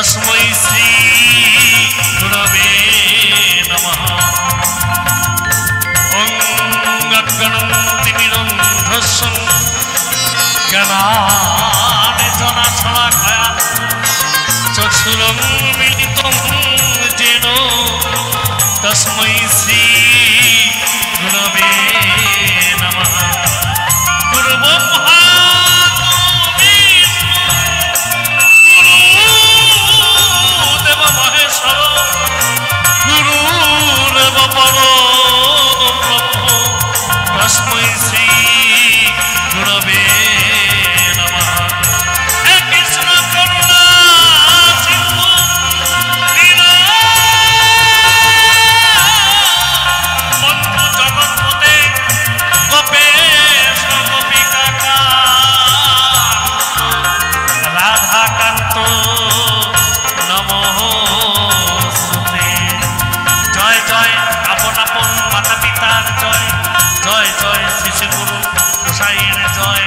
तस्मै श्री गुरवे नमः। ओं अज्ञानतिमिरन्धस्सं ज्ञानाञ्जनशलाकया चक्षुरुन्मीलितं येन तस्मै श्री गुरवे नमः। गुरुब्रह्मा गुरुदेव महेश्वर गुरुरेव परब्रह्म तस्मै श्री गुरवे नमः। हे कृष्ण करुणा सिंधु बंधु जगन्पते गोपेश गोपिका राधाकांत नमोस्तुते। जय जय आपन आपन माता पितार जय, जय जय श्री गुरु गोसाईर जय,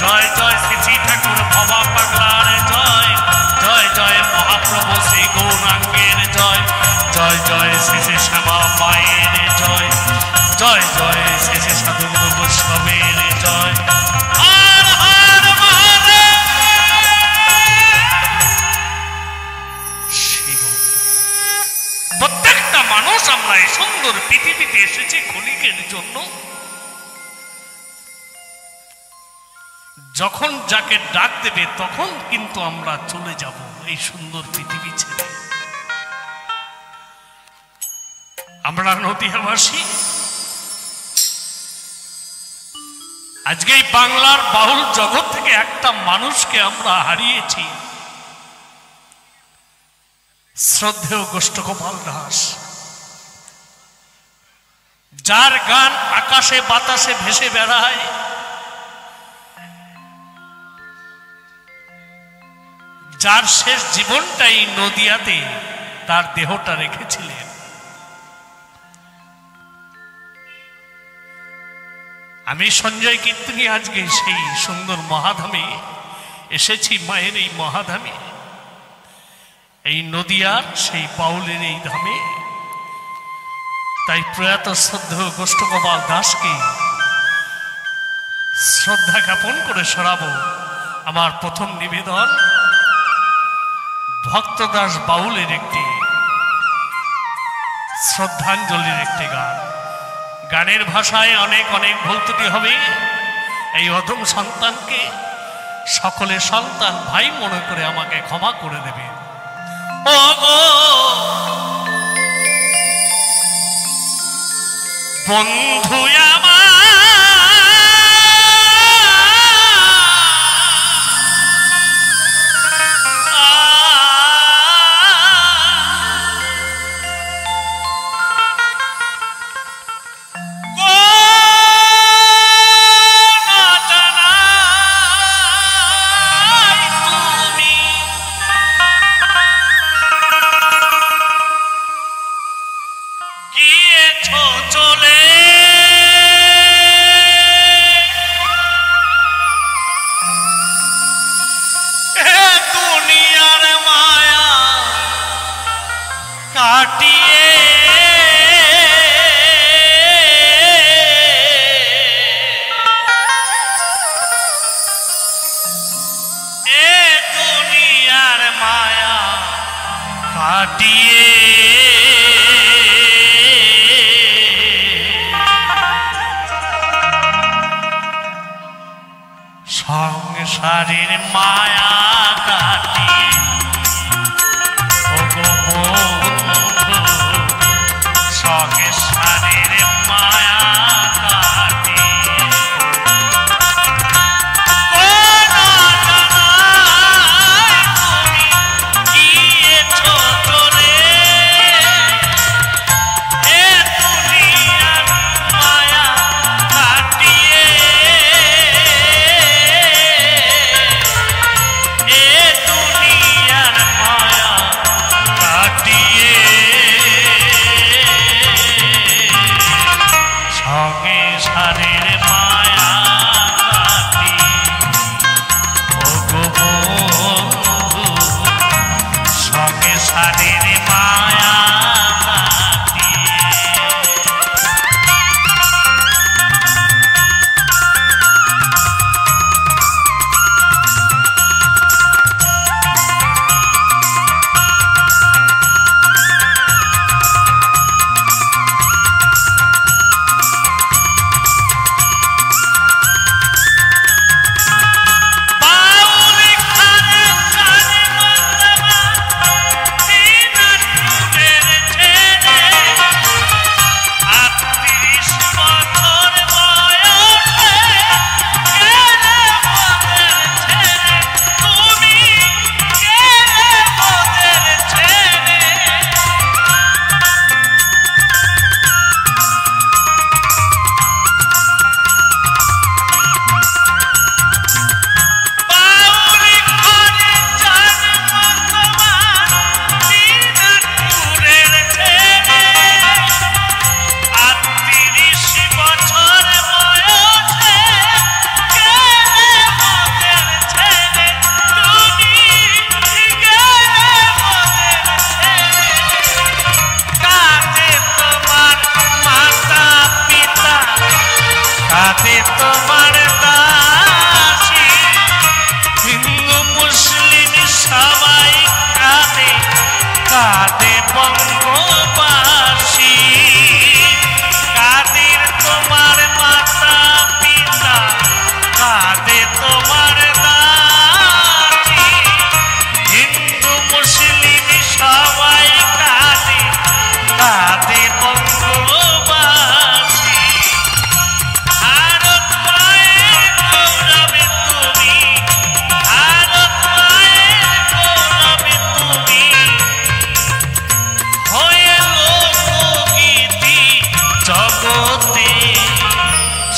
जय जय श्री ठाकुर बाबा पागलार जय, जय जय महाप्रभु श्री गौरांगेर जय, जय जय श्री श्यामा माয়ের जय, जय जय श्री साधु বৈষ্ণবের जय। हर हर महादेव। শিব প্রত্যেকটা মানুষ আমরা এই সুন্দর পৃথিবীতে এসেছি ক্ষণিকের জন্য। যখন যাকে ডাক দেবে তখন কিন্তু আমরা চলে যাব এই সুন্দর পৃথিবী ছেড়ে। আমরা নদিয়াবাসী আজকে এই বাংলার বাউল জগৎ থেকে একটা মানুষকে আমরা হারিয়েছি, শ্রদ্ধেয় গোষ্ঠগোপাল দাস, যার গান আকাশে বাতাসে ভেসে বেড়ায়, যার শেষ জীবনটাই নদিয়াতে তার দেহটা রেখেছিলেন। আমি সঞ্জয় কীর্তনী আজকে সেই সুন্দর মহাধামে এসেছি, মায়ের এই মহাধামে, এই নদিয়ার সেই বাউলের এই ধামে। তাই প্রয়াত শ্রদ্ধেয় গোষ্ঠগোপাল দাসকে শ্রদ্ধা জ্ঞাপন করে শোনাবো আমার প্রথম নিবেদন ভক্তদাস বাউলের একটি শ্রদ্ধাঞ্জলির একটি গান। গানের ভাষায় অনেক অনেক ভুল ত্রুটি হবে, এই অধম সন্তানকে সকলে সন্তান ভাই মনে করে আমাকে ক্ষমা করে দেবে। ও গো বন্ধু আমার সংসারের মায়া কাটিয়ে ও গো বন্ধু সংসারের মায়া কাটিয়ে Yeah. সংসারের মায়া কাটিয়ে তোমার দাসী হিন্দু মুসলিম সবাই কাঁদে কাঁদে বঙ্গবাসী কাদের তোমার মাতা পিতা কাঁদে তোমার দাসী হিন্দু মুসলিম সবাই কাঁদে কাঁদে বঙ্গবাসী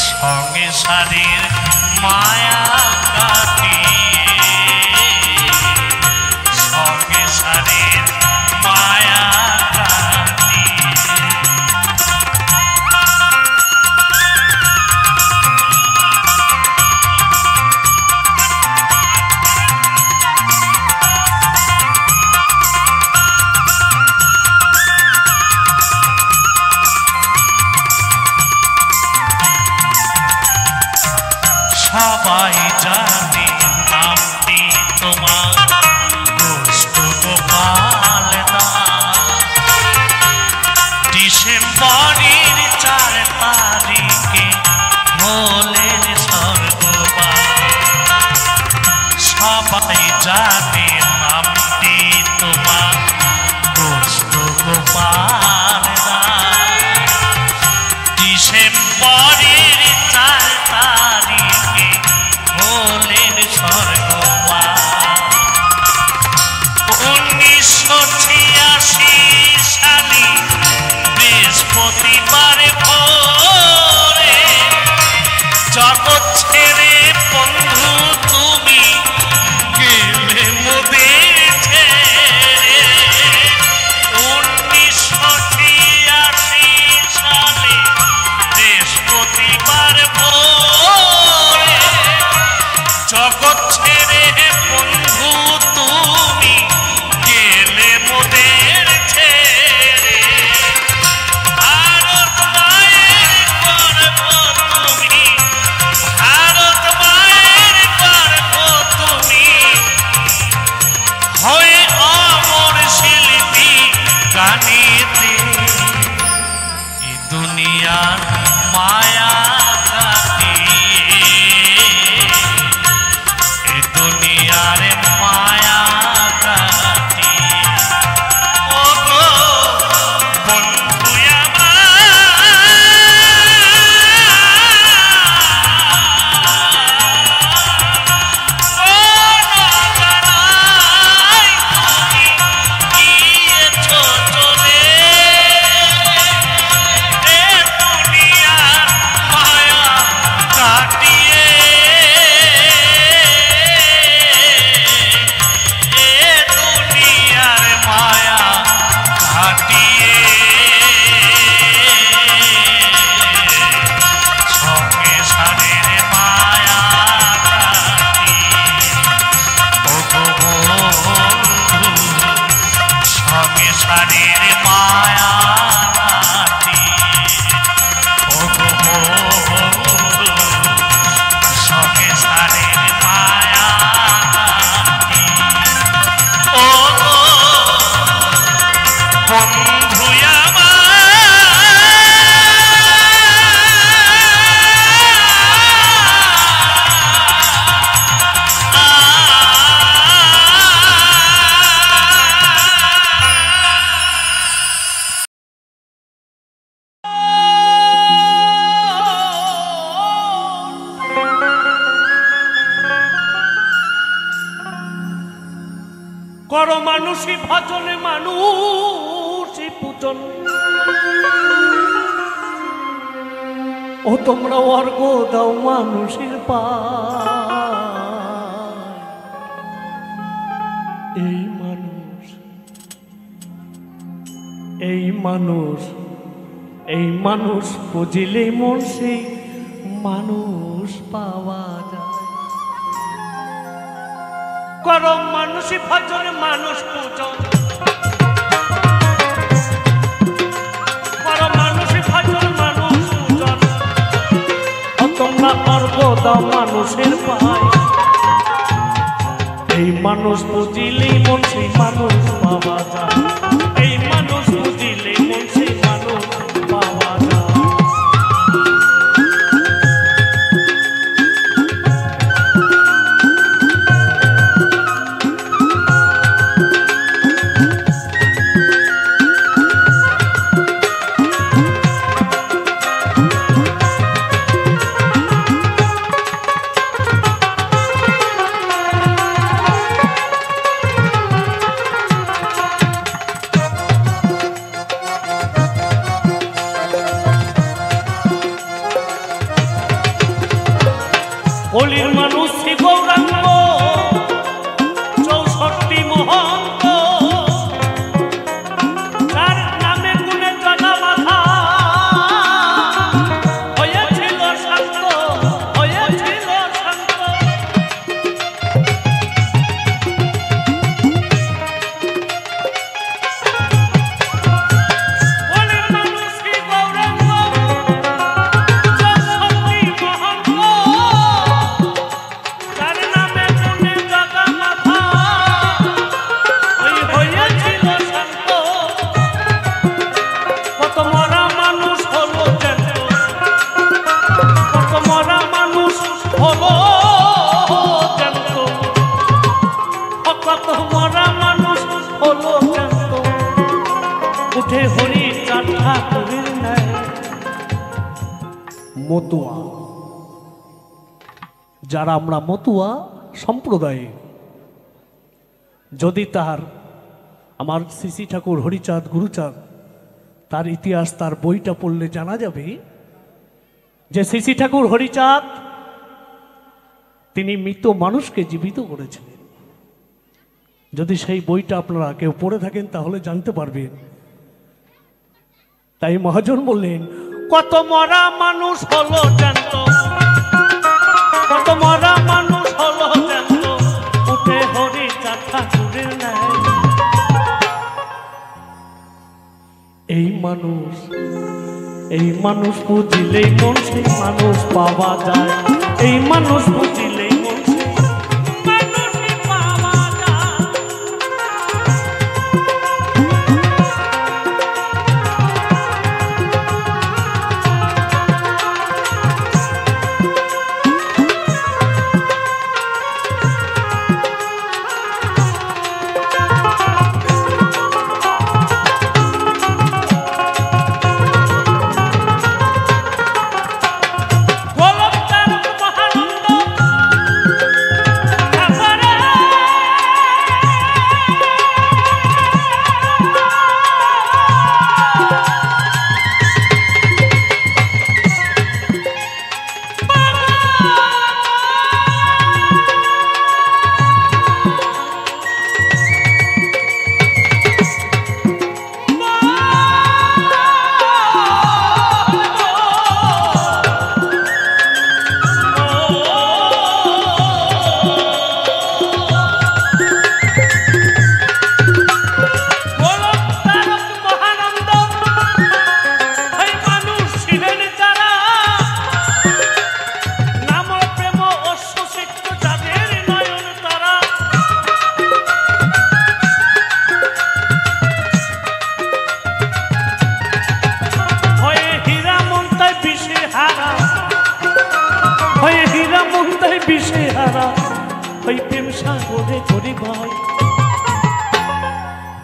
সংসারের মায়া কাটিয়ে সংসারের মায়া কাটিয়ে সবাই জানে নামটি তোমার গোষ্ঠ গোপাল দাস ডিসেম্বরের 4 তারিখে হলেন স্বর্গবাস সবাই জানে নামটি তোমার গোষ্ঠ গোপাল দাস ডিসেম্বরের 4 তারিখে হলেন স্বর্গবাস 1986 সালে বৃহস্পতিবার ভোরে জগৎ ছেড়ে বন্ধু তুমি গেলে মোদের ছেড়ে 1986 সালে বৃহস্পতিবার ভোরে জগৎ ছেড়ে বন্ধু তুমি গেলে মোদের বন্ধু করো মানুষই ভজনে মানুষই পূজন ও তোমরা অর্ঘ দাও মানুষের পায় এই মানুষ বুঝিলে মন সেই মানুষ পাওয়া যায় করো মানুষই ভজনে মানুষ পূজন করো মানুষই ভজনে মানুষ পূজন ও তোমরা অর্ঘ দাও মানুষের পায় এই মানুষ বুঝিলেই মন সেই মানুষ পাওয়া যায় এই মানুষ বুঝিলেই মন সেই মানুষ পাওয়া যায় কলির মানুষ শ্রী গৌরাঙ্গ 64 মহন্ত তার নামে গুণে জনা মাথা হয়েছিল শান্ত হয়েছিল শান্ত কলির মানুষ শ্রী গৌরাঙ্গ 64 উঠে হরি চাঁদা কবির নাই মতুয়া যারা আমরা মতুয়া সম্প্রদায়ে যদি তার আমার শ্রী ঠাকুর হরিচাঁদ গুরুচাঁদ তার ইতিহাস তার বইটা পড়লে জানা যাবে যে শ্রী ঠাকুর হরিচাঁদ তিনি মৃত মানুষকে জীবিত করেছিলেন যদি সেই বইটা আপনারা কেউ পড়ে থাকেন তাহলে জানতে পারবেন তাই মহাজন বললেন কত মরা মানুষ হলো জ্যান্ত কত মরা মানুষ হলো জ্যান্ত উঠে হরি চাঁদা কবির নাই এই মানুষ বুঝিলেই মন সেই মানুষ পাওয়া যায় এই মানুষ বুঝিলেই মন সেই মানুষ পাওয়া যায়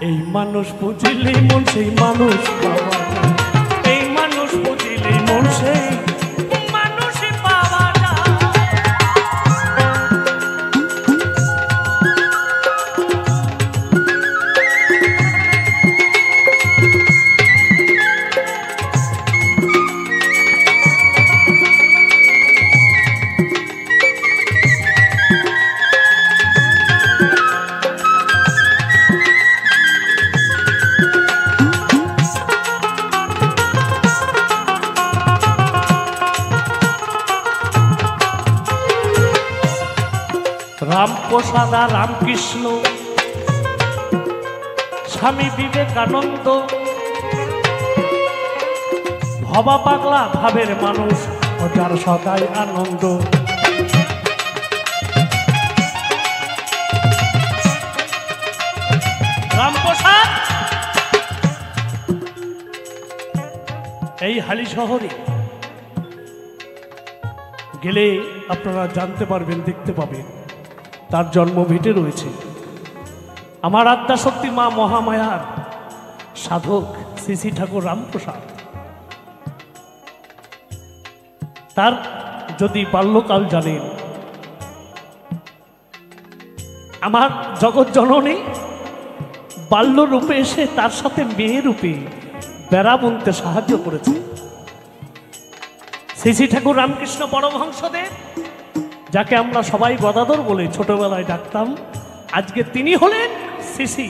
এই মানুষ বুঝিলে মন সেই মানুষ পাওয়া যায়, এই মানুষ বুঝিলে মন সেই মানুষ পাওয়া যায়। রামপ্রসাদ আর রামকৃষ্ণ, স্বামী বিবেকানন্দ, ভবা পাগলা ভাবের মানুষ ও যার সদাই আনন্দ। রামপ্রসাদ এই হালি শহরে গেলে আপনারা জানতে পারবেন, দেখতে পাবেন তার জন্মভিটে রয়েছে আমার আদ্যাশক্তি মা মহামায়ার সাধক শ্রী শ্রী ঠাকুর রামপ্রসাদ। তার যদি বাল্যকাল জানেন, আমার জগৎ জননী বাল্যরূপে এসে তার সাথে মেয়ে রূপে বেড়া বুনতে সাহায্য করেছে। শ্রী শ্রী ঠাকুর রামকৃষ্ণ পরমহংসদেব, যাকে আমরা সবাই গদাধর বলে ছোটবেলায় ডাকতাম, আজকে তিনি হলেন শ্রী শ্রী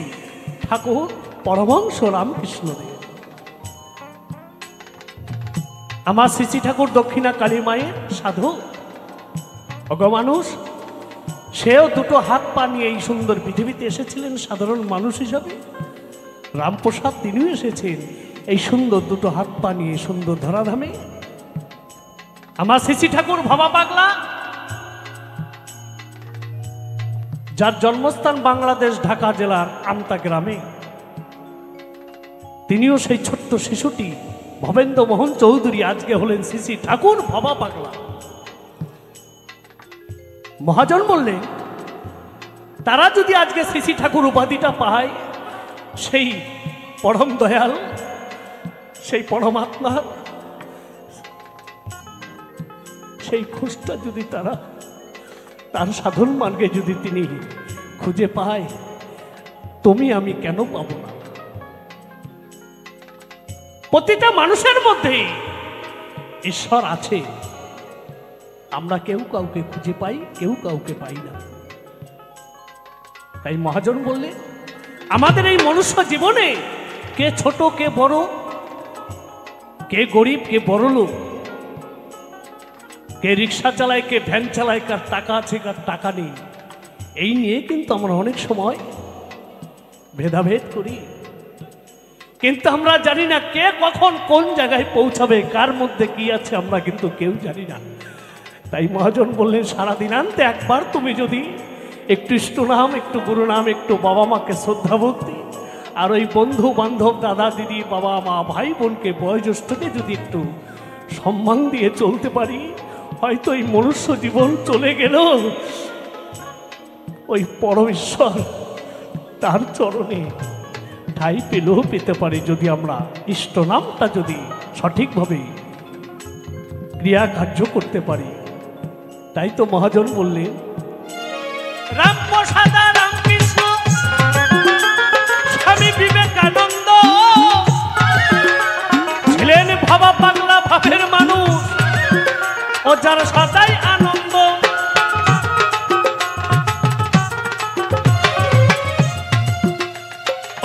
ঠাকুর পরমহংস রামকৃষ্ণদেব। আমার শ্রী শ্রী ঠাকুর দক্ষিণা কালী মায়ের সাধক অগমানুষ, সেও দুটো হাত পা নিয়ে এই সুন্দর পৃথিবীতে এসেছিলেন সাধারণ মানুষ হিসাবে। রামপ্রসাদ তিনিও এসেছেন এই সুন্দর দুটো হাত পা নিয়ে সুন্দর ধরাধামে। আমার শ্রী শ্রী ঠাকুর ভবা পাগলা, যার জন্মস্থান বাংলাদেশ ঢাকা জেলার আমতা গ্রামে, তিনিও সেই ছোট্ট শিশুটি ভবেন্দ্র মোহন চৌধুরী আজকে হলেন শ্রী শ্রী ঠাকুর ভবা পাগলা। মহাজন বললেন, তারা যদি আজকে শ্রী শ্রী ঠাকুর উপাধিটা পায়, সেই পরম দয়াল, সেই পরমাত্মার সেই খোঁজটা যদি তারা তার সাধন মার্গে যদি তিনি খুঁজে পায়, তুমি আমি কেন পাবো না? প্রতিটা মানুষের মধ্যে ঈশ্বর আছে, আমরা কেউ কাউকে খুঁজে পাই, কেউ কাউকে পাই না। তাই মহাজন বললে, আমাদের এই মনুষ্য জীবনে কে ছোট কে বড়, কে গরিব কে বড় লোক, কে রিক্সা চালায় কে ভ্যান চালায়, কার টাকা আছে কার টাকা নেই, এই নিয়ে কিন্তু আমরা অনেক সময় ভেদাভেদ করি। কিন্তু আমরা জানি না কে কখন কোন জায়গায় পৌঁছাবে, কার মধ্যে কি আছে আমরা কিন্তু কেউ জানি না। তাই মহাজন বললেন, সারাদিনান্তে একবার তুমি যদি একটু ইষ্ট নাম, একটু গুরু নাম, একটু বাবা মাকে শ্রদ্ধা ভক্তি, আর ওই বন্ধু বান্ধব দাদা দিদি বাবা মা ভাই বোনকে বয়োজ্যেষ্ঠকে যদি একটু সম্মান দিয়ে চলতে পারি, হয়তো এই মনুষ্য জীবন চলে গেল ওই পরমেশ্বর তার চরণে ঠাই পেলেও পেতে পারি, যদি আমরা ইষ্ট নামটা যদি সঠিকভাবে ক্রিয়া কার্য করতে পারি। তাই তো মহাজন বললেন, রামপ্রসাদ রামকৃষ্ণ, স্বামী বিবেকানন্দ ছিলেন ভবা পাগলা ভাবের মানুষ ও যার সদাই আনন্দ।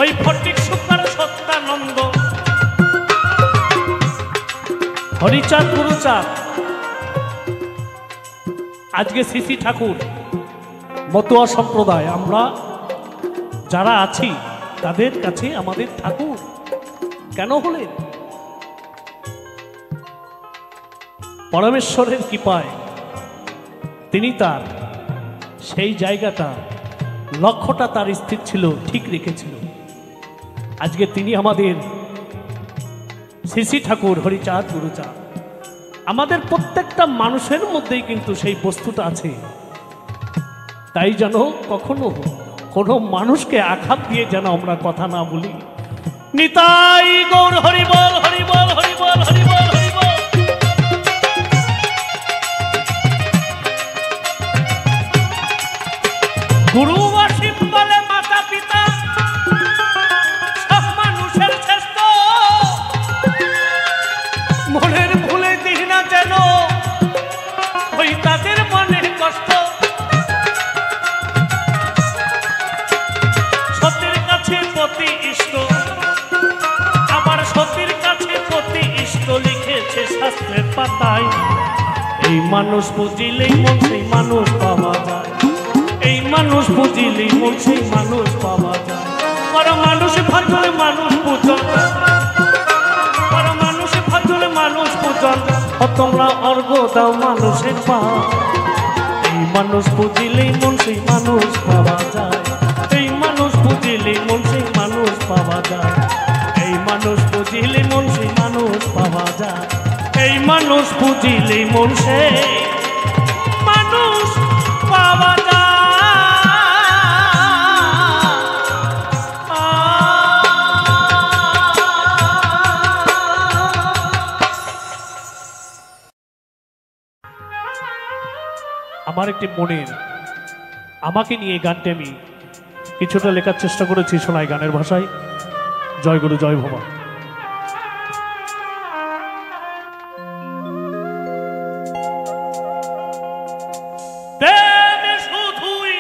ওই ফটিক সুকার সত্যানন্দ, হরিচাঁদ গুরুচাঁদ, আজকে শ্রী শ্রী ঠাকুর মতুয়া সম্প্রদায় আমরা যারা আছি, তাদের কাছে আমাদের ঠাকুর কেন হলেন? পরমেশ্বরের কৃপায় তিনি তার সেই জায়গাটা, লক্ষ্যটা তার স্থির ছিল, ঠিক রেখেছিল। আজকে তিনি আমাদের শ্রী শ্রী ঠাকুর হরিচাঁদ গুরুচাঁদ, আমাদের প্রত্যেকটা মানুষের মধ্যেই কিন্তু সেই বস্তুটা আছে। তাই যেন কখনো কোনো মানুষকে আঘাত দিয়ে যেন আমরা কথা না বলি। নিতাই গৌর হরি বল, হরি বল, হরি বল, হরি বল, হরি বল। গুরু ওয়াসিফ বলে মাতা পিতা সব মানুষের শ্রেষ্ঠ, মনের ভুলে দিই না যেন ওই তাদের মনের কষ্ট। সতীর কাছে পতি ইষ্ট, আবার সতীর কাছে পতি ইষ্ট লিখেছে শাস্ত্রের পাতায়। এই মানুষ বুঝিলেই মন সেই মানুষ পাওয়া যায়, এই মানুষ বুঝিলেই মন সেই মানুষ পাওয়া যায়। পর মানুষ ভাজলে মানুষ পূজন, পর মানুষ ভাজলে মানুষ পূজন, তোমরা অর্ঘ দাও মানুষের পা। এই মানুষ বুঝিলেই মন সেই মানুষ পাওয়া যায়, এই মানুষ বুঝিলেই মন সেই মানুষ পাওয়া যায়, এই মানুষ বুঝিলে মন সেই মানুষ পাওয়া যায়, এই মানুষ বুঝিলেই মন সেই মানুষ পাওয়া যায়। আমার একটি মনের আমাকে নিয়ে গানটি আমি কিছুটা লেখার চেষ্টা করেছি শোনাই গানের ভাষায়। জয় গুরু, জয় ভবা। শুধুই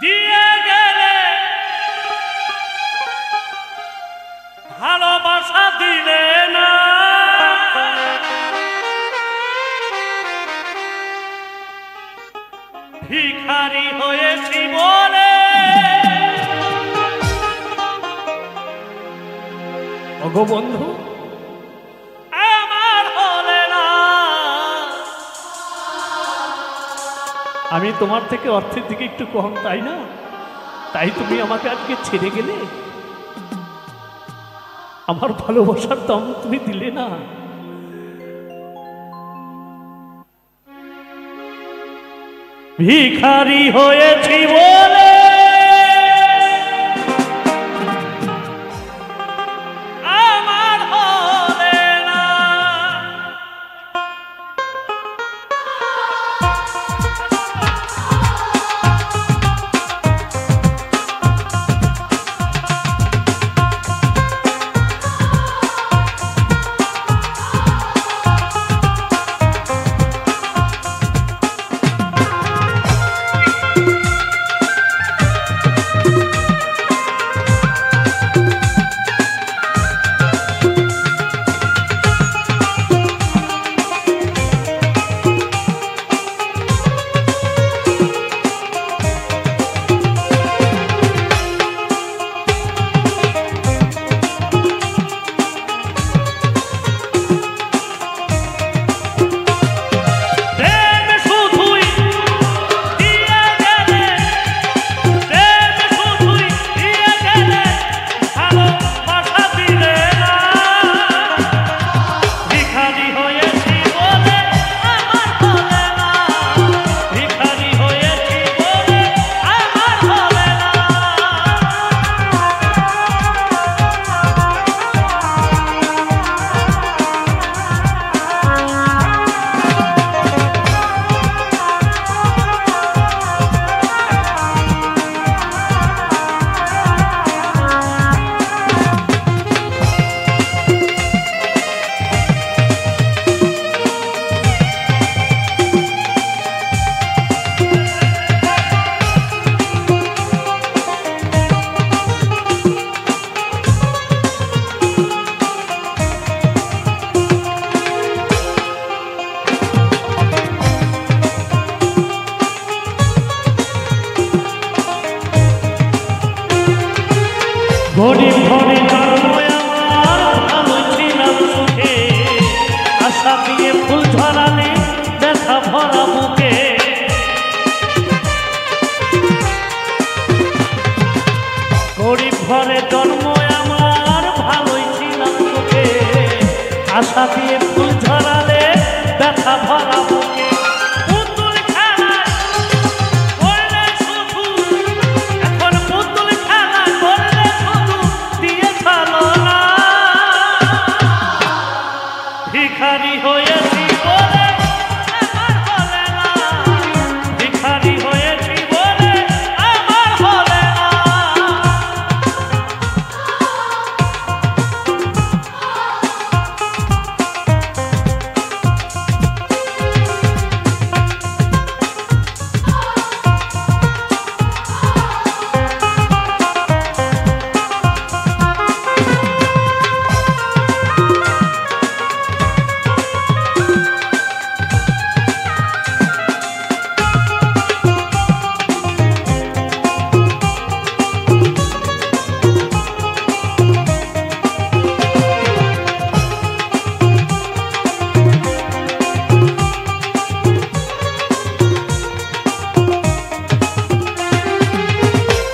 দিয়ে গেলে ভালোবাসা দিলে না, ভিখারি হয়েছি বলে ওগো বন্ধু আমার হলে না। আমি তোমার থেকে অর্থের দিকে একটু কম, তাই না? তাই তুমি আমাকে আজকে ছেড়ে গেলে, আমার ভালোবাসার দাম তুমি দিলে না। ভিখারি হয়েছি বলে আমার হলে না। গরিব ঘরে জন্ম আমার, ভালো ছিলাম সুখে, আশা দিয়ে ফুল ঝরালে ব্যথা ভরা বুকে। গরিব ঘরে জন্ম আমার, ভালোই ছিলাম সুখে, আশা দিয়ে ফুল ঝরালে ব্যথা ভরা বুকে। পুতুল খেলায়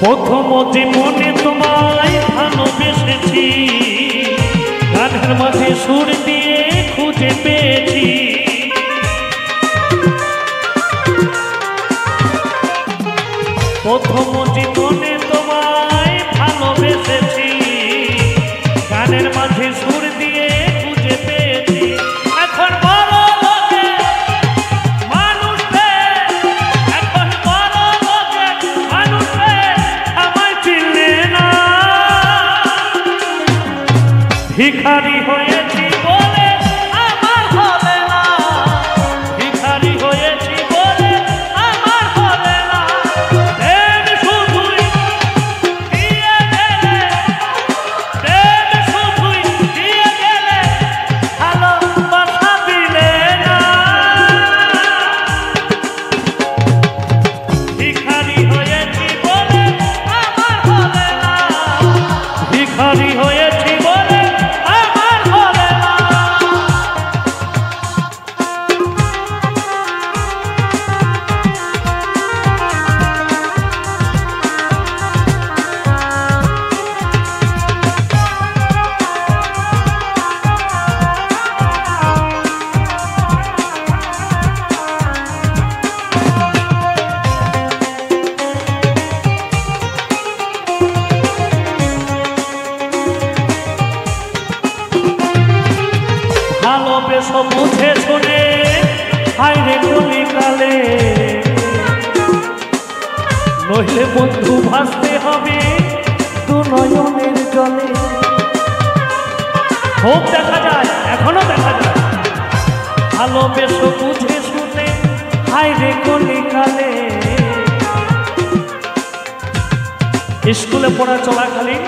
প্রথম জীবনে তোমায় ভালোবেসেছি, গানের মাঝে সুর দিয়ে খুঁজে পেয়েছি। প্রথম জীবনে তোমায় ভালোবেসেছি, গানের মাঝে সুর দিয়ে খুঁজে পেয়েছি। এখন বড় লোকে মানুষ পেয়ে, এখন বড় লোকে মানুষ পেয়ে আমায় চিনলে না। ভিখারি হয়েছি বলে আমার হবে না, ভিখারি হয়েছি বলে আমার হবে না। প্রেম শুধুই দিয়ে গেলে, প্রেম শুধুই দিয়ে গেলে, ভালোবাসা দিলে না। ভিখারি হয়েছি বলে আমার হবে না, ভিখারি হয়েছি বলে আমার হবে না। ভালোবেসো বুঝে শুনে হায়রে কলিকালে, নইলে বন্ধু ভাসতে হবে দু নয়নের জলে। খুব দেখা যায়, এখনো দেখা যায়। ভালোবেসো বুঝে শুনে হায়রে কলিকালে, স্কুলে পড়া চলাকালীন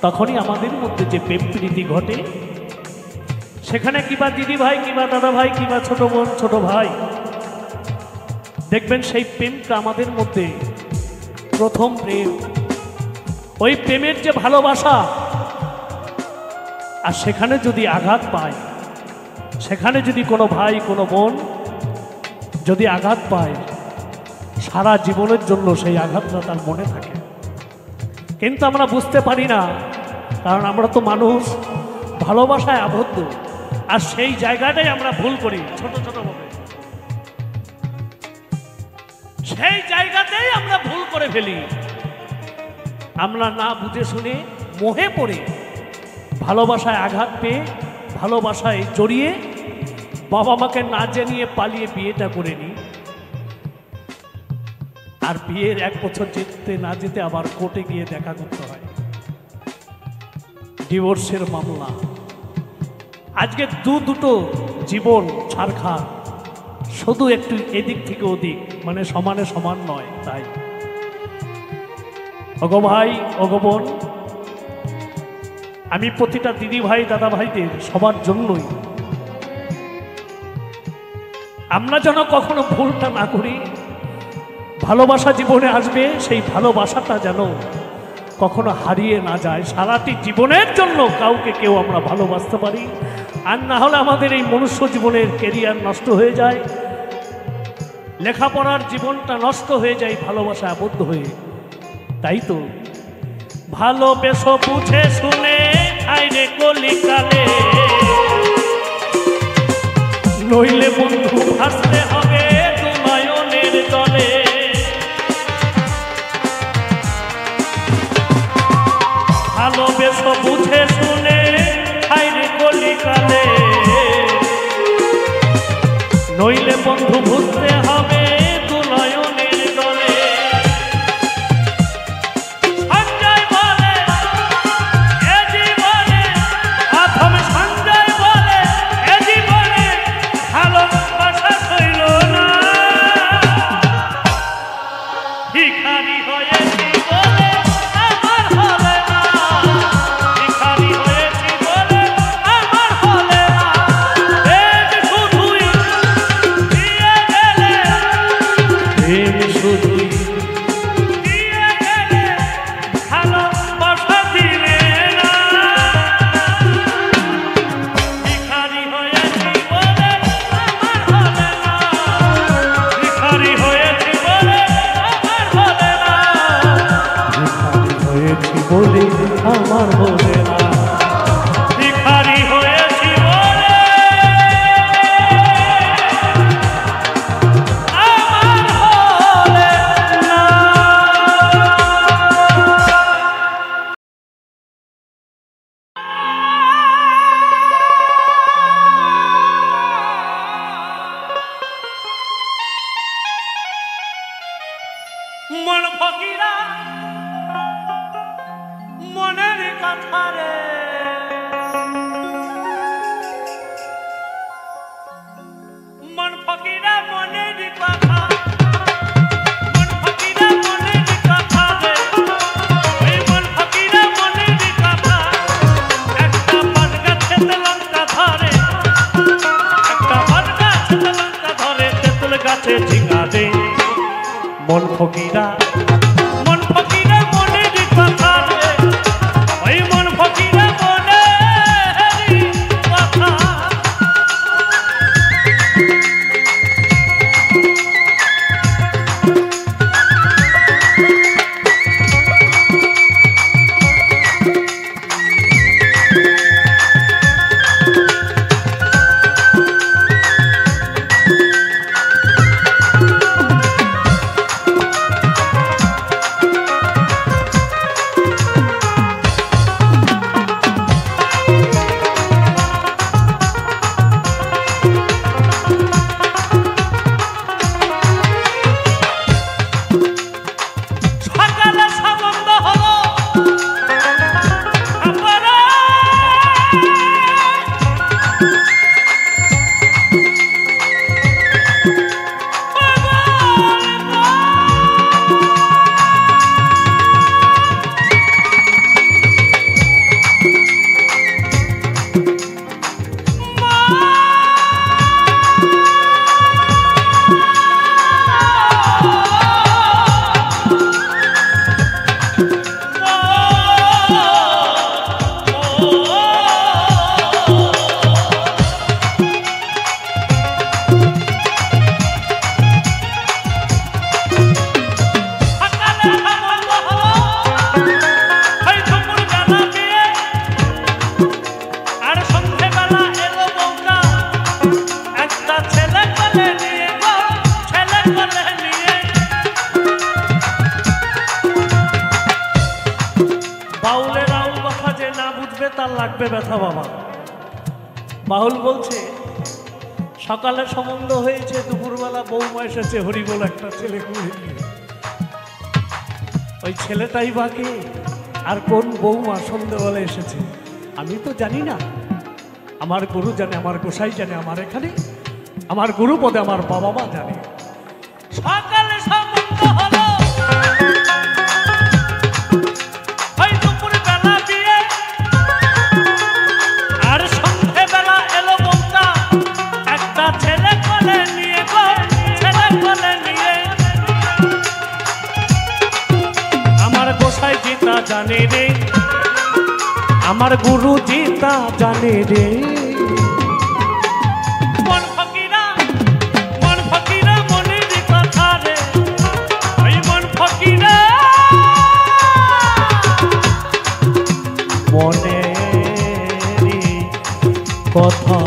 তখনই আমাদের মধ্যে যে প্রেম প্রীতি ঘটে, সেখানে কিবা দিদি ভাই, কিবা দাদা ভাই, কিবা ছোট বোন, ছোট ভাই, দেখবেন সেই প্রেমটা আমাদের মধ্যে প্রথম প্রেম। ওই প্রেমের যে ভালোবাসা, আর সেখানে যদি আঘাত পায়, সেখানে যদি কোনো ভাই কোনো বোন যদি আঘাত পায়, সারা জীবনের জন্য সেই আঘাতটা তার মনে থাকে। কিন্তু আমরা বুঝতে পারি না, কারণ আমরা তো মানুষ, ভালোবাসায় আবদ্ধ। আর সেই জায়গাটাই আমরা ভুল করি, ছোট ছোট ভাবে সেই জায়গাতেই আমরা ভুল করে ফেলি। আমরা না বুঝে শুনে মোহে পড়ে, ভালোবাসায় আঘাত পেয়ে, ভালোবাসায় জড়িয়ে, বাবা মাকে না জানিয়ে পালিয়ে বিয়েটা করে নিই। আর বিয়ের 1 বছর যেতে না যেতে আবার কোর্টে গিয়ে দেখা করতে হয়, ডিভোর্সের মামলা। আজকে দুটো জীবন ছাড়খাড়, শুধু একটু এদিক থেকে ওদিক, মানে সমানে সমান নয়। তাই ওগো ভাই, ওগো বোন, আমি প্রতিটা দিদি ভাই দাদা ভাইদের সবার জন্যই, আমরা যেন কখনো ভুলটা না করি। ভালোবাসা জীবনে আসবে, সেই ভালোবাসাটা যেন কখনো হারিয়ে না যায়। সারাটি জীবনের জন্য কাউকে কেউ আমরা ভালোবাসতে পারি, আর না হলে আমাদের এই মনুষ্য জীবনের কেরিয়ার নষ্ট হয়ে যায়, লেখাপড়ার জীবনটা নষ্ট হয়ে যায় ভালোবাসা আবদ্ধ হয়ে। তাই তো ভালোবেসো বুঝে শুনে হায়রে কলিকালে, নইলে বন্ধু ভাসতে হবে দু নয়নের জলে। ভালোবেসো বুঝে শুনে হায়রে কলিকালে, নইলে বন্ধু বুঝতে হবে দু নয়নের জলে। সঞ্জয় বলে এ জীবনে, প্রথম সঞ্জয় বলে এ জীবনে ভালোবাসা হইল না। ভিখারি হয়েছি বলে আমার হবে না, ভিখারি হয়েছি বলে আমার হবে না। প্রেম শুধুই দিয়ে গেলে, প্রেম শুধুই দিয়ে গেলে, ভালোবাসা দিলে না। ভিখারি হয়েছি বলে আমার হবে না, ভিখারি হয়েছি বলে আমার হবে না। আমার বোঝে না ভিখারি হয়েছি বলে আমার হলে না। মন ফকিরা মনের কথা রে মন ফকিরা মনের কথা মন ফকিরা মনের কথা রে ওই মন ফকিরা মনের কথা একটা পান গাছেতে লঙ্কা ধরে একটা পান গাছেতে লঙ্কা ধরে তেঁতুল গাছে ঝিঙা দে মন ফকিরা মন ফকিরা মনের কথা রে ওই মন ফকিরা মনের কথা। তার লাগবে ব্যথা বাবা। বাউল বলছে সকালে সম্বন্ধ হয়েছে, দুপুরবেলা বৌমা এসেছে হরিবোল একটা ছেলে কুড়ে নিয়ে। ওই ছেলেটাই বাকি আর কোন বৌমা সন্ধ্যেবেলা এসেছে আমি তো জানি না। আমার গুরু জানে, আমার গোসাই জানে, আমার এখানে আমার গুরু পদে আমার বাবা মা জানে। সকালে সম্বন্ধ হলো জানে রে আমার গুরু জি তা জানে রে। মন ফকিরা মনের কথা রে ওই মন ফকিরা মনের কথা।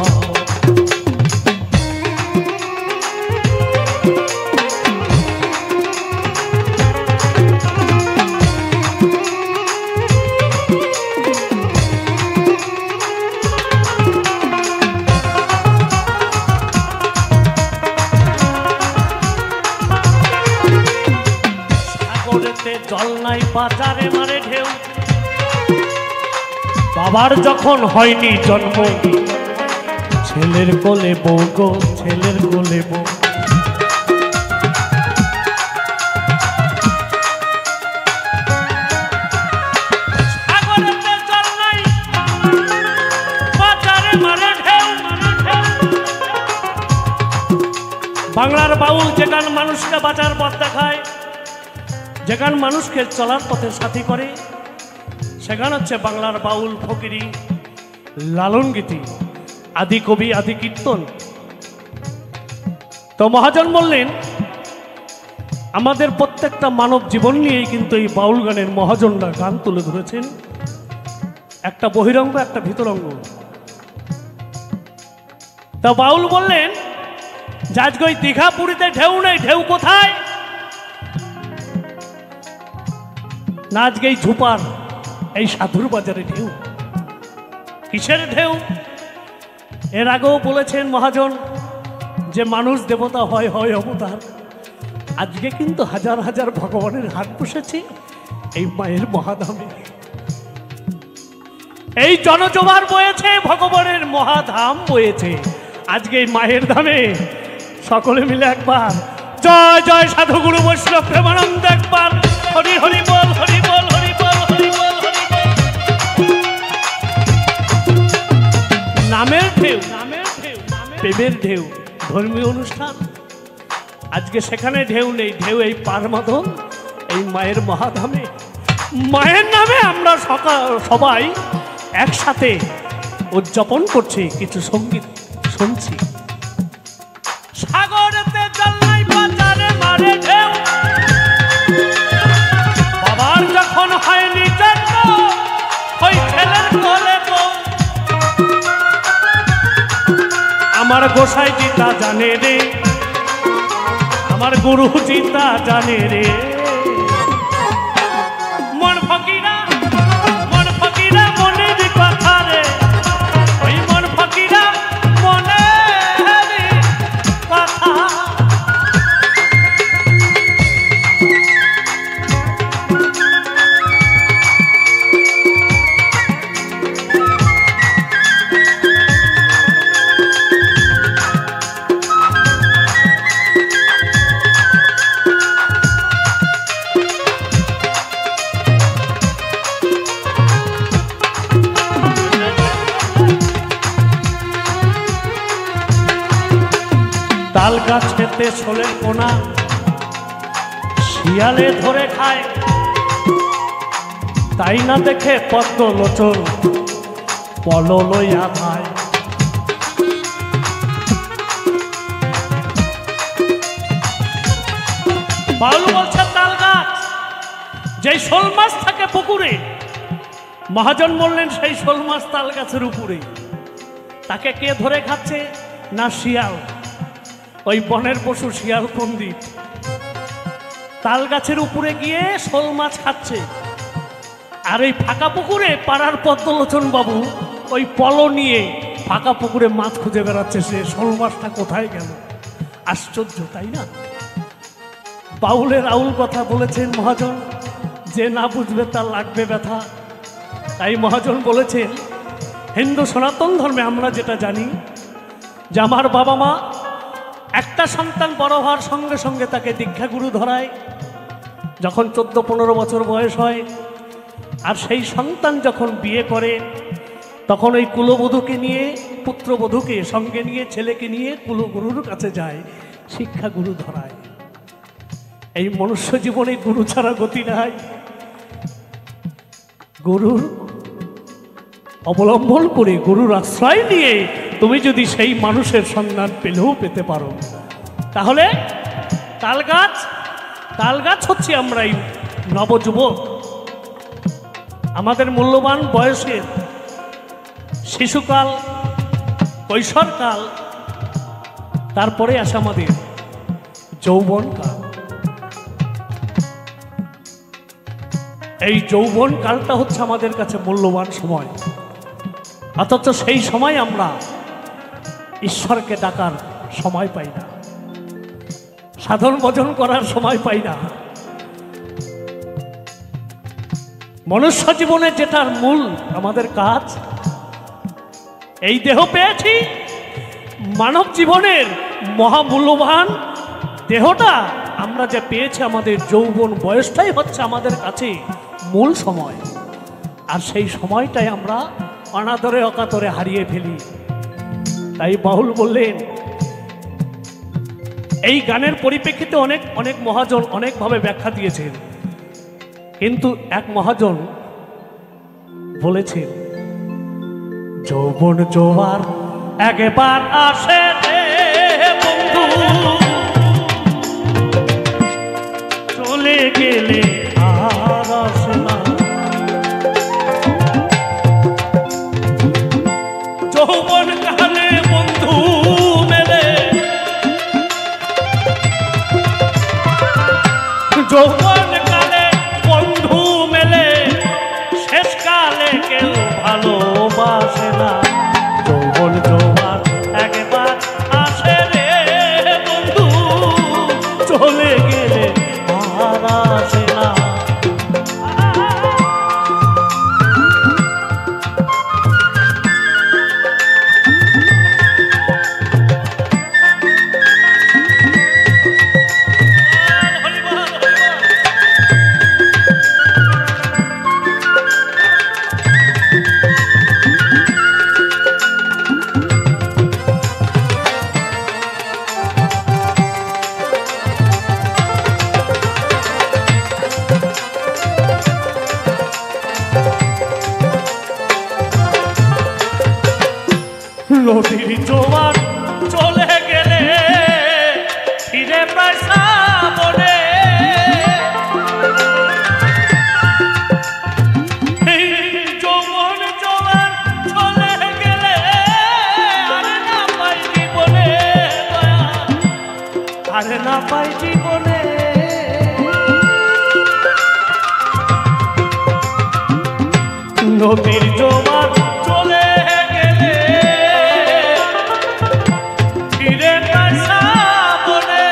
জল নাই বাজারে মারে ঢেউ, বাবার যখন হয়নি জন্ম ছেলের কোলে বউ গো ছেলের কোলে বউ। সাগরেতে জল নাই বাজারে মারে ঢেউ। বাংলার বাউল যেখান মানুষকে বাঁচার পথ দেখায়, যেখান মানুষকে চলার পথে সাথী করে, সেখান হচ্ছে বাংলার বাউল ফকিরি লালন গীতি আদি কবি আদি কীর্তন। তো মহাজন বললেন আমাদের প্রত্যেকটা মানব জীবন নিয়েই কিন্তু এই বাউল গানের মহাজনরা গান তুলে ধরেছেন। একটা বহিরঙ্গ একটা ভিতরঙ্গ। তা বাউল বললেন যে আজকে ওই দীঘা পুরীতে ঢেউ নেই, ঢেউ কোথায়? না আজকে এই ঝুপার এই সাধুর বাজারে ঢেউ। কিসের ঢেউ? এর আগেও বলেছেন মহাজন যে মানুষ দেবতা হয় হয় অবতার। আজকে কিন্তু হাজার হাজার ভগবানের হাত বসেছে এই মায়ের মহাধামে। এই জনজোয়ার বয়েছে, ভগবানের মহাধাম বয়েছে আজকে এই মায়ের ধামে। সকলে মিলে একবার জয় জয় সাধুগুরু বৈষ্ণব প্রেমানন্দ, একবার হরি হরি বল, হরি বল, হরি বল, হরি বল, হরি বল। নামের ঢেউ, নামের ঢেউ, প্রেমের ঢেউ, ধর্মীয় অনুষ্ঠান। আজকে সেখানে ঢেউ নেই, ঢেউ এই পারমাধন এই মায়ের মহাধামে। মায়ের নামে আমরা সবাই একসাথে উদযাপন করছি, কিছু সঙ্গীত শুনছি। সাগরেতে জল নাই বাজারে মারে ঢেউ, বাবার যখন হয়নি জন্ম ওই ছেলের কোলে বউ। আমার গোসাই জিতা জানে রে, আমার গুরু জিতা জানে রে। মন ফকিরা, মন ফকিরা মনের কথা রে, ওই মন ফকিরা মনের কথা। তাল গাছেতে শোলের কোনা শিয়ালে ধরে খায়, তাই না দেখে পদ্ম লোচন পল লইয়া খায়। বাউল বলছে তাল গাছ, যেই শোল মাছ থাকে পুকুরে, মহাজন বললেন সেই শোল মাছ তাল গাছের উপরে। তাকে কে ধরে খাচ্ছে? না শিয়াল, ওই বনের পশু শিয়াল পণ্ডিত তাল গাছের উপরে গিয়ে শোল মাছ খাচ্ছে। আর এই ফাঁকা পুকুরে পাড়ার পদ্মলোচন বাবু ওই পল নিয়ে ফাঁকা পুকুরে মাছ খুঁজে বেড়াচ্ছে, সে শোল মাছটা কোথায় গেল। আশ্চর্য, তাই না? বাউলের আউল কথা বলেছেন মহাজন, যে না বুঝবে তার লাগবে ব্যথা। তাই মহাজন বলেছেন হিন্দু সনাতন ধর্মে আমরা যেটা জানি যে আমার বাবা মা একটা সন্তান বড় হওয়ার সঙ্গে সঙ্গে তাকে দীক্ষাগুরু ধরায়। যখন 14-15 বছর বয়স হয়, আর সেই সন্তান যখন বিয়ে করে তখন ওই কুলবধূকে নিয়ে, পুত্রবধূকে সঙ্গে নিয়ে, ছেলেকে নিয়ে কুলগুরুর কাছে যায়, শিক্ষাগুরু ধরায়। এই মনুষ্য জীবনে গুরু ছাড়া গতি নাই। গুরুর অবলম্বন করে, গুরুর আশ্রয় নিয়ে তুমি যদি সেই মানুষের সন্ধান পেলেও পেতে পারো, তাহলে তালগাছ, তালগাছ হচ্ছে আমরা এই নবযুবক। আমাদের মূল্যবান বয়সের শিশুকাল, কৈশোরকাল, তারপরে আসে আমাদের যৌবনকাল। এই যৌবনকালটা হচ্ছে আমাদের কাছে মূল্যবান সময়, অথচ সেই সময় আমরা ঈশ্বরকে ডাকার সময় পাই না, সাধন ভজন করার সময় পাই না। মনুষ্য জীবনে যেটার মূল আমাদের কাজ, এই দেহ পেয়েছি, মানব জীবনের মহামূল্যবান দেহটা আমরা যে পেয়েছি, আমাদের যৌবন বয়সটাই হচ্ছে আমাদের কাছে মূল সময়। আর সেই সময়টাই আমরা অনাদরে অকাতরে হারিয়ে ফেলি। তাই বাউল বললেন, এই গানের পরিপ্রেক্ষিতে অনেক অনেক মহাজন অনেকভাবে ব্যাখ্যা দিয়েছেন, কিন্তু এক মহাজন বলেছেন, যৌবন জোয়ার একবার আসে বন্ধু, চলে গেলে আর আসে না। যৌবন কালে বন্ধু মেলে, শেষকালে কেউ ভালোবাসে না। যৌবন জোয়ার একবার আসে রে বন্ধু, চলে গেলে আর আসে না। নদীর জোয়ার চলে গেলে ফিরে প্রায় শ্রাবণে, যৌবন জোয়ার চলে গেলে আর না পাই জীবনে, আর না পাই জীবনে। নদীর জোয়ার চলে গেলে ফিরে প্রায় শ্রাবণে,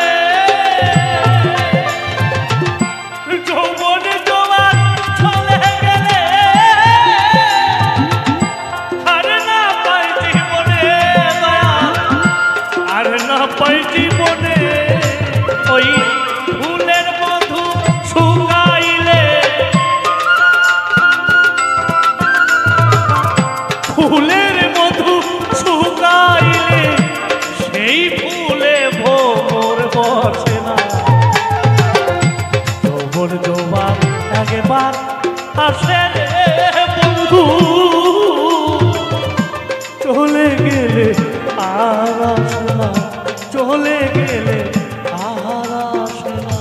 যৌবন জোয়ার চলে গেলে আর না পাই জীবনে, আর না পাই জীবনে। ওই ফুলের মধু শুকাইলে, ফুলের মধু শুকাইলে সেই ফুলে ভোর বসে না। যৌবন জোয়ার একবার আসে রে বন্ধু, চলে গেলে আর আসে না, চলে গেলে আর আসে না।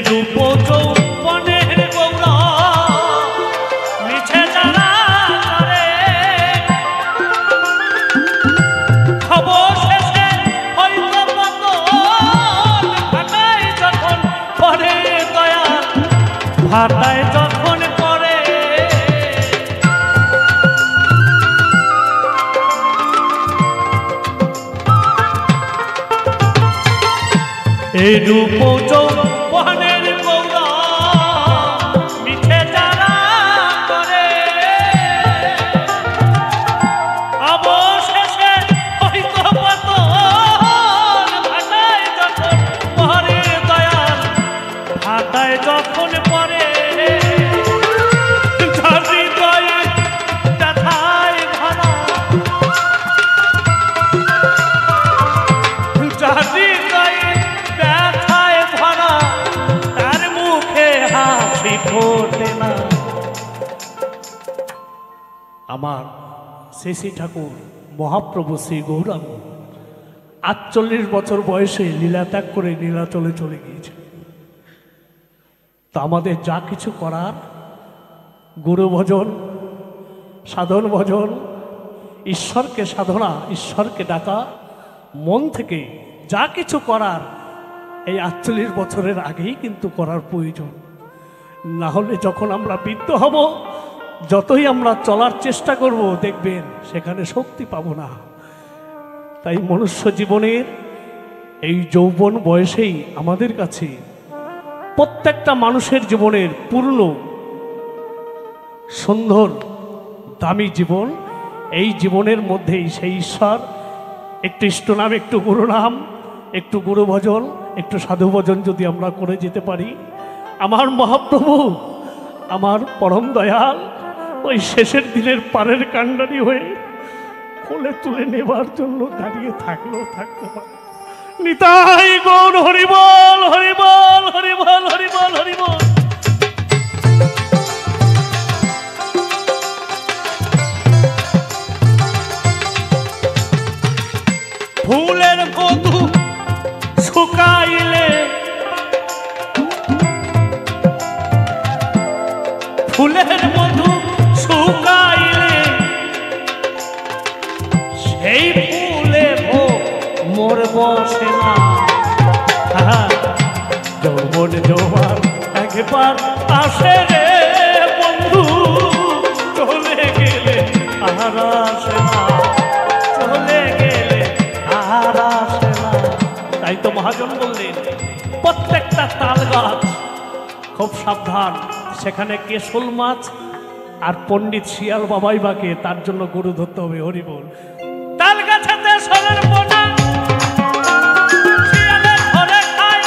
রূপ যৌবনের গৌরা মিছে যারা করে, অবশেষে হয়তো পতন ভাটায় যখন পরে দয়া, ভাটায় যখন পরে। এই রূপ যৌবনের গৌরা মিছে যারা করে, অবশেষে হয়তো পতন ভাটায় যখন পরে দয়াল, ভাটায় যখন পরে। হৃদয়ে ব্যথায় ভরা, হৃদয়ে ব্যথায় ভরা, তার মুখে হাসি ফোটে না। আমার শ্রী শ্রী ঠাকুর মহাপ্রভু শ্রী গৌরাঙ্গ ৪৮ বছর বয়সে লীলা ত্যাগ করে নীলাচলে চলে গিয়েছে। তা আমাদের যা কিছু করার, গুরু ভজন, সাধন ভজন, ঈশ্বরকে সাধনা, ঈশ্বরকে ডাকা, মন থেকে যা কিছু করার এই ৪৮ বছরের আগেই কিন্তু করার প্রয়োজন। না হলে যখন আমরা বৃদ্ধ হব, যতই আমরা চলার চেষ্টা করব, দেখবেন সেখানে শক্তি পাব না। তাই মনুষ্য জীবনের এই যৌবন বয়সেই আমাদের কাছে প্রত্যেকটা মানুষের জীবনের পূর্ণ সুন্দর দামি জীবন, এই জীবনের মধ্যেই সেই ঈশ্বর, একটু ইষ্ট নাম, একটু গুরু নাম, একটু গুরু ভজন, একটু সাধু ভজন যদি আমরা করে যেতে পারি, আমার মহাপ্রভু, আমার পরম দয়াল ওই শেষের দিনের পারের কাণ্ডারি হয়ে কোলে তুলে নেবার জন্য দাঁড়িয়ে থাকলেও থাকতে পারে। নিতাই গৌর হরিবল হরিবল হরিবল হরিবল হরিবল। ফুলের মধু শুকাইলে ফুলের মধু শুকাইলে সেই ফুলে মোর বসে না। যৌবন জোয়ার একবার আসে রে বন্ধু, চলে গেলে আর আসে না, চলে গেলে আর আসে না। তাই তো মহাজন বললেন প্রত্যেকটা তাল গাছ খুব সাবধান, সেখানে কেশল মাছ আর পণ্ডিত শিয়াল বাবাই বাকে তার জন্য গরু ধরতে হবে। হরি বল। তাল গাছেতে সরের পোনা শিয়ালে ধরে খায়,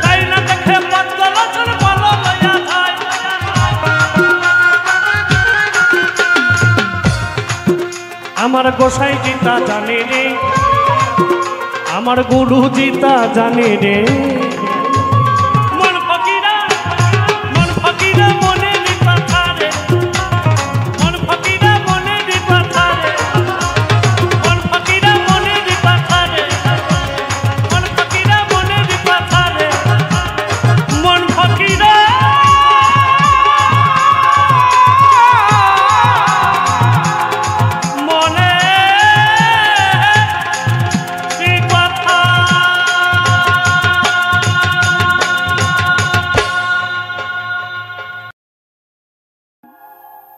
তাই না দেখে পদ্মলোচন বলো লইয়া যায়। আমার গোসাই জিতা জানে রে, আমার গুরু জিতা জানে রে।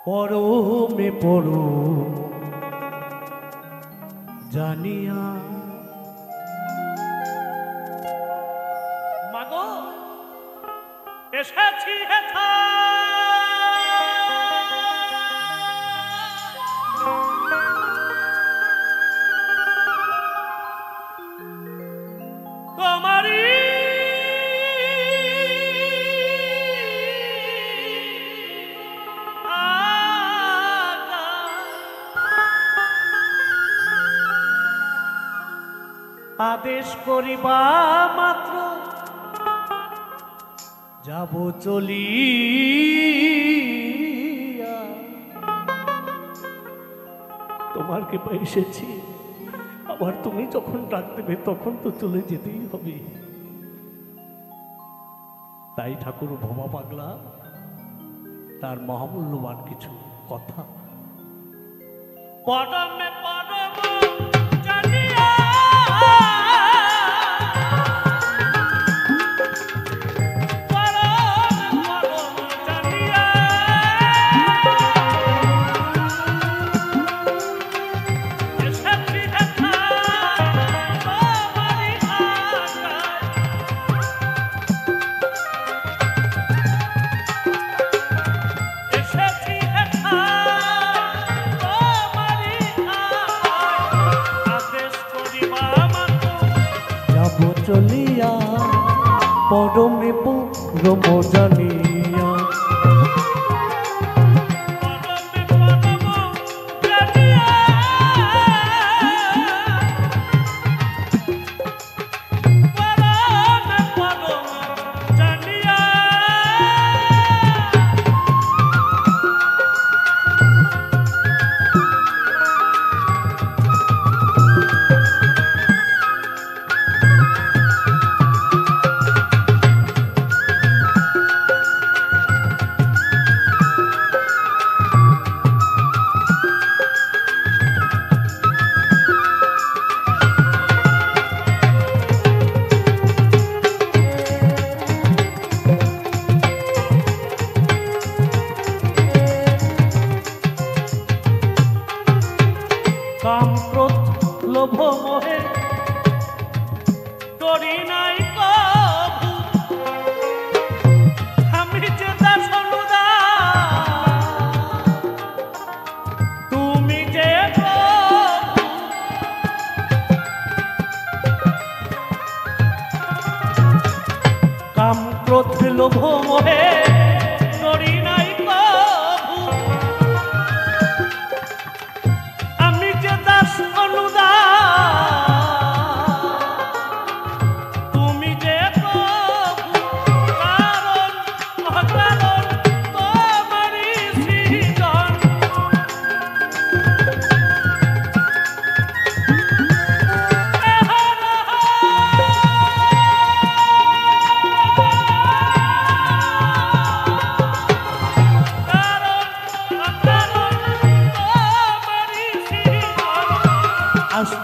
পরমে পড়ো জানিয়া মাগো এসেছি হেথা তোমারি আদেশ করিবা মাত্র যাব চলিয়া। তোমার কৃপা এসেছি, আবার তুমি যখন ডাক দেবে তখন তো চলে যেতেই হবে। তাই ঠাকুর ভবা পাগলা তার মহামূল্যবান কিছু কথা পরমে পরম জানিয়া চলিয়া পরমে পরম জানিয়া। কাম ক্রোধ লোভ মোহে করি নাই কভু, আমি যে দাস তুমি যে প্রভু। কাম ক্রোধ লোভ মোহে করি নাই কভু, আমি যে দাস অনুদান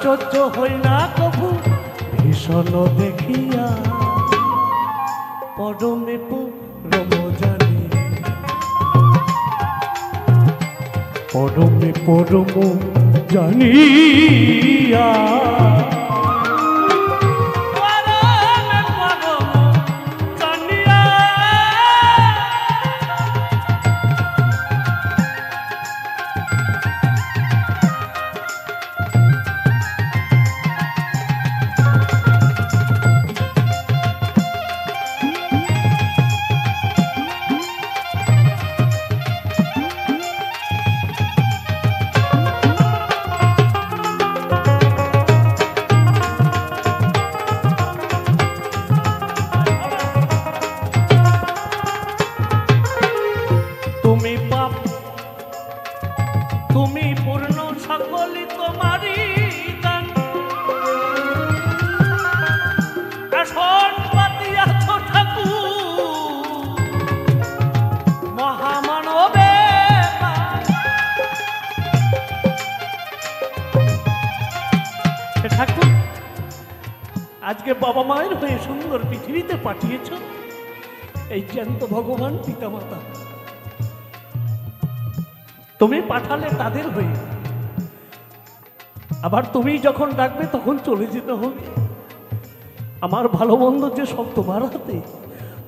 আশ্চর্য হই না কভু ভীষণ দেখিয়া পরমে পরম জানি পরমে পরম জানিয়া আজকে বাবা মায়ের হয়ে সুন্দর পৃথিবীতে পাঠিয়েছ এই জ্যান্ত ভগবান পিতামাতা তুমি পাঠালে তাদের হয়ে আবার তুমি যখন ডাকবে তখন চলে যেতে হবে আমার ভালো মন্দ যে সব তোমার হাতে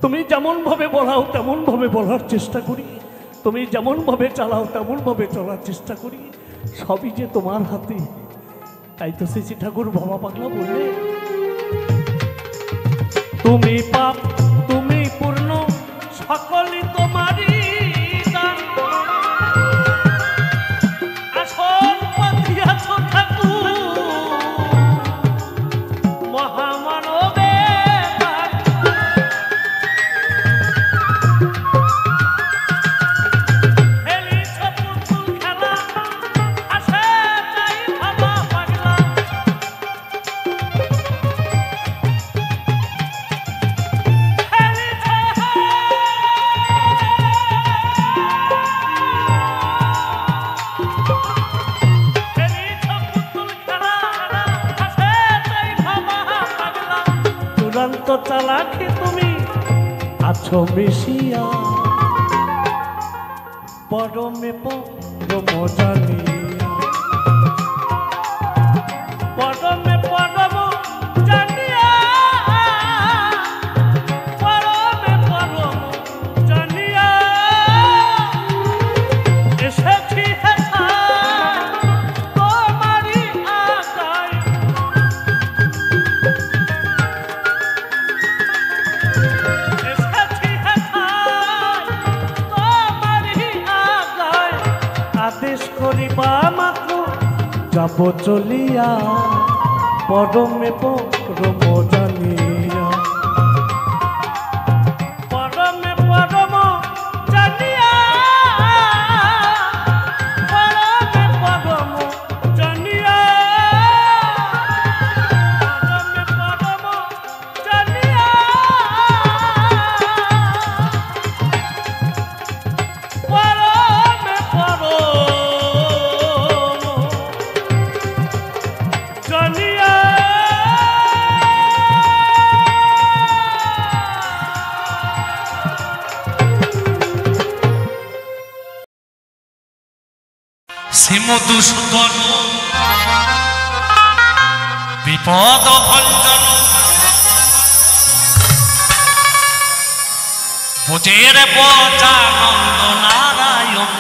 তুমি যেমন ভাবে বলাও তেমন ভাবে বলার চেষ্টা করি তুমি যেমন ভাবে চালাও তেমন ভাবে চলার চেষ্টা করি সবই যে তোমার হাতে তাই তো শ্রী ঠাকুর বাবা পাগলা বললে তুমি পাপ তুমি পূর্ণ সকলই তোমারই দান আসল পাঠিয়েছ ঠাকুর মহামানবে চালাকে তুমি আছো মিশিয়া পরমে পরম জানিয়া পরমে পরম জানিয়া পরমে পরম জানিয়া এসেছি তোমারি আগায় আদেশ করিবা মাত্র যাব চলিয়া পরমে পরম জানিয়া পরমে পরম জানিয়া পরমে পরম জানিয়া পরমে পরম জানিয়া পরমে পরম জানিয়া শ্রীমধুসূদন বিপদ ভঞ্জন ভোজের বচানন্দ নারায়ণ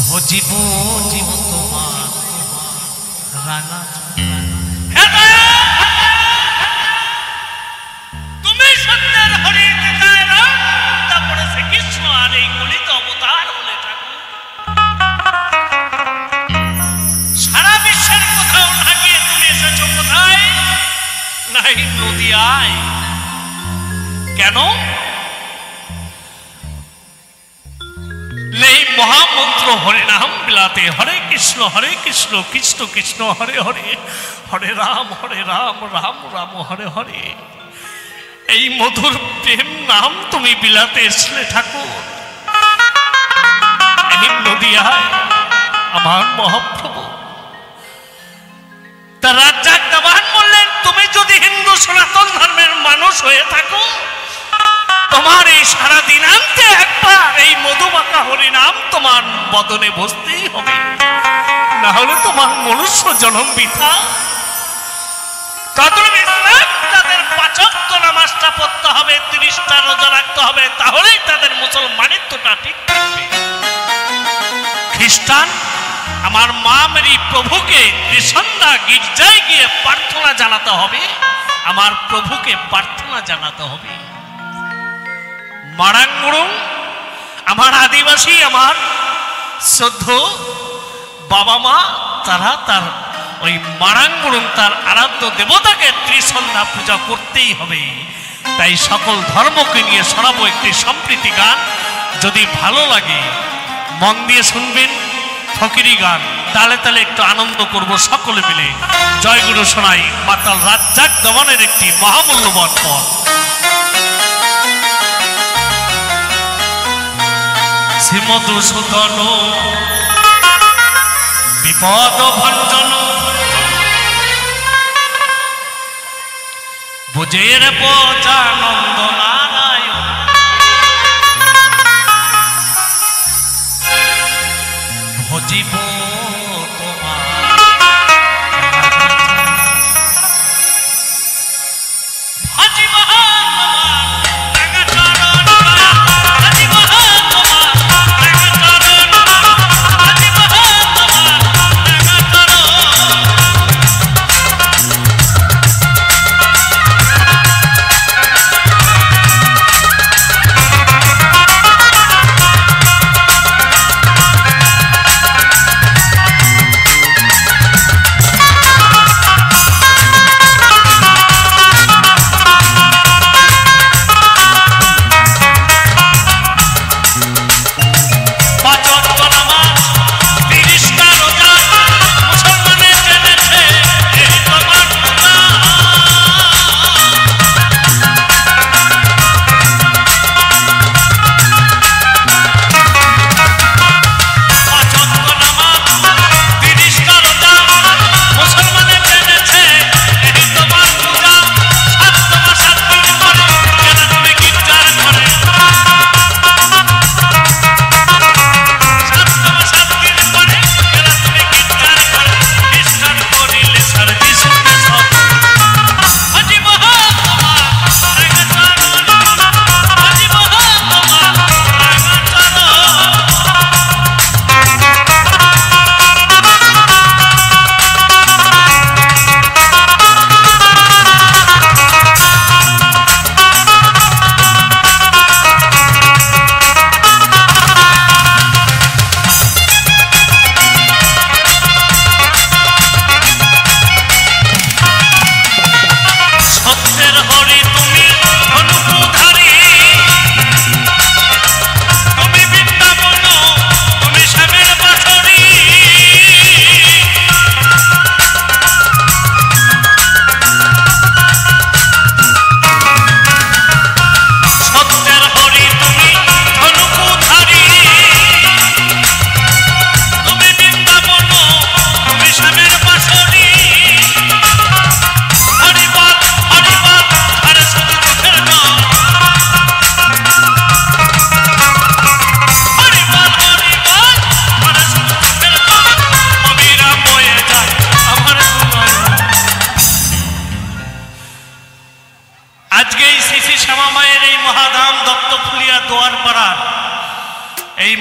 ভজিব জীব তোমার রানা তুমি সত্যের হরিতে যায় রাম তারপরে সে কৃষ্ণ আর এই গলিত অবতার হলে ঠাকুর সারা বিশ্বের কোথাও না গিয়ে তুমি এসেছো কোথায় নাই নদিয়ায় কেন এই মহামন্ত্র হরিনাম বিলাতে হরে কৃষ্ণ কৃষ্ণ কৃষ্ণ হরে হরে হরে রাম রাম রাম হরে হরে এই মধুর প্রেম নাম তুমি বিলাতে এসলে ঠাকুর এই নদিয়ায় আমার মহাপ্রভু তার রাজ্জাক দেওয়ান বললেন, তুমি যদি হিন্দু সনাতন ধর্মের মানুষ হয়ে থাকো, তোমার এই সারা দিনান্তে একবার এই মধুমাখা হরিনাম তোমার বদনে বসতেই হবে, না হলে তোমার মনুষ্য জন্ম বৃথা। তাদের 5 ওয়াক্ত নামাজটা পড়তে হবে, 30টা রোজা রাখতে হবে, তাহলেই তাদের মুসলমানিত্বটা ঠিক থাকবে। খ্রিস্টান আমার মা মেরি প্রভুকে ত্রিসন্ধ্যা গির্জায় গিয়ে প্রার্থনা জানাতে হবে, আমার প্রভুকে প্রার্থনা জানাতে হবে। মারাঙ্গুরুং আমার আদিবাসী, আমার শ্রদ্ধ বাবা মা, তারা তার ওই মারাঙ্গুরুং তার আরাধ্য দেবতাকে ত্রিসন্ধ্যা পূজা করতেই হবে। তাই সকল ধর্মকে নিয়ে শোনাবো একটি সম্প্রীতি গান। যদি ভালো লাগে মন দিয়ে শুনবেন, ফকিরি গান, তালে তালে একটু আনন্দ করব সকলে মিলে। জয়গুরু শোনাই মাতাল রাজ্জাক দমনের একটি মহামূল্যবান পথ। শ্রীমধুসূদন বিপদ ভঞ্জন বুঝের বোঝানন্দ নারায়ণ, ভজিব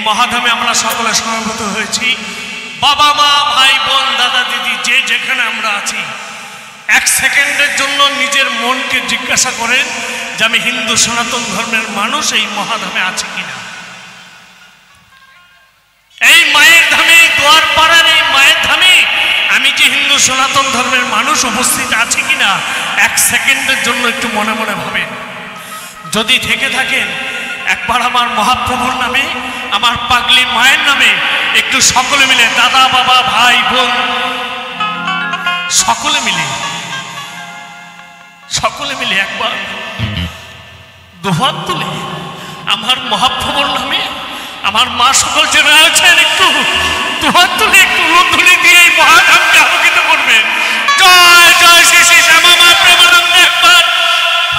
মহাধামে আমরা সকলে সমবেত হয়েছি। বাবা মা ভাই বোন দাদা দিদি যে যেখানে আমরা আছি, 1 সেকেন্ডের জন্য নিজের মনকে জিজ্ঞাসা করেন যে আমি হিন্দু সনাতন ধর্মের মানুষ এই মহাধামে আছে কিনা। এই মায়ের ধামে, দুয়ারপাড়ার এই মায়ের ধামে আমি যে হিন্দু সনাতন ধর্মের মানুষ উপস্থিত আছে কিনা 1 সেকেন্ডের জন্য একটু মনে মনে ভাবেন। যদি থেকে থাকেন একবার আমার মহাপ্রভুর নামে, আমার পাগলি মায়ের নামে একটু সকলে মিলে, দাদা বাবা ভাই বোন সকলে মিলে একবার দুহাত তুলে আমার মহাপ্রভুর নামে, আমার মা সকল জেনে আছেন, একটু তোমার তুলে একটু উলুধ্বনি দিয়ে এই মহাধামকে আলোকিত করবে। জয় জয় শ্রী শ্রী শ্যামা মা প্রেমানন্দ একবার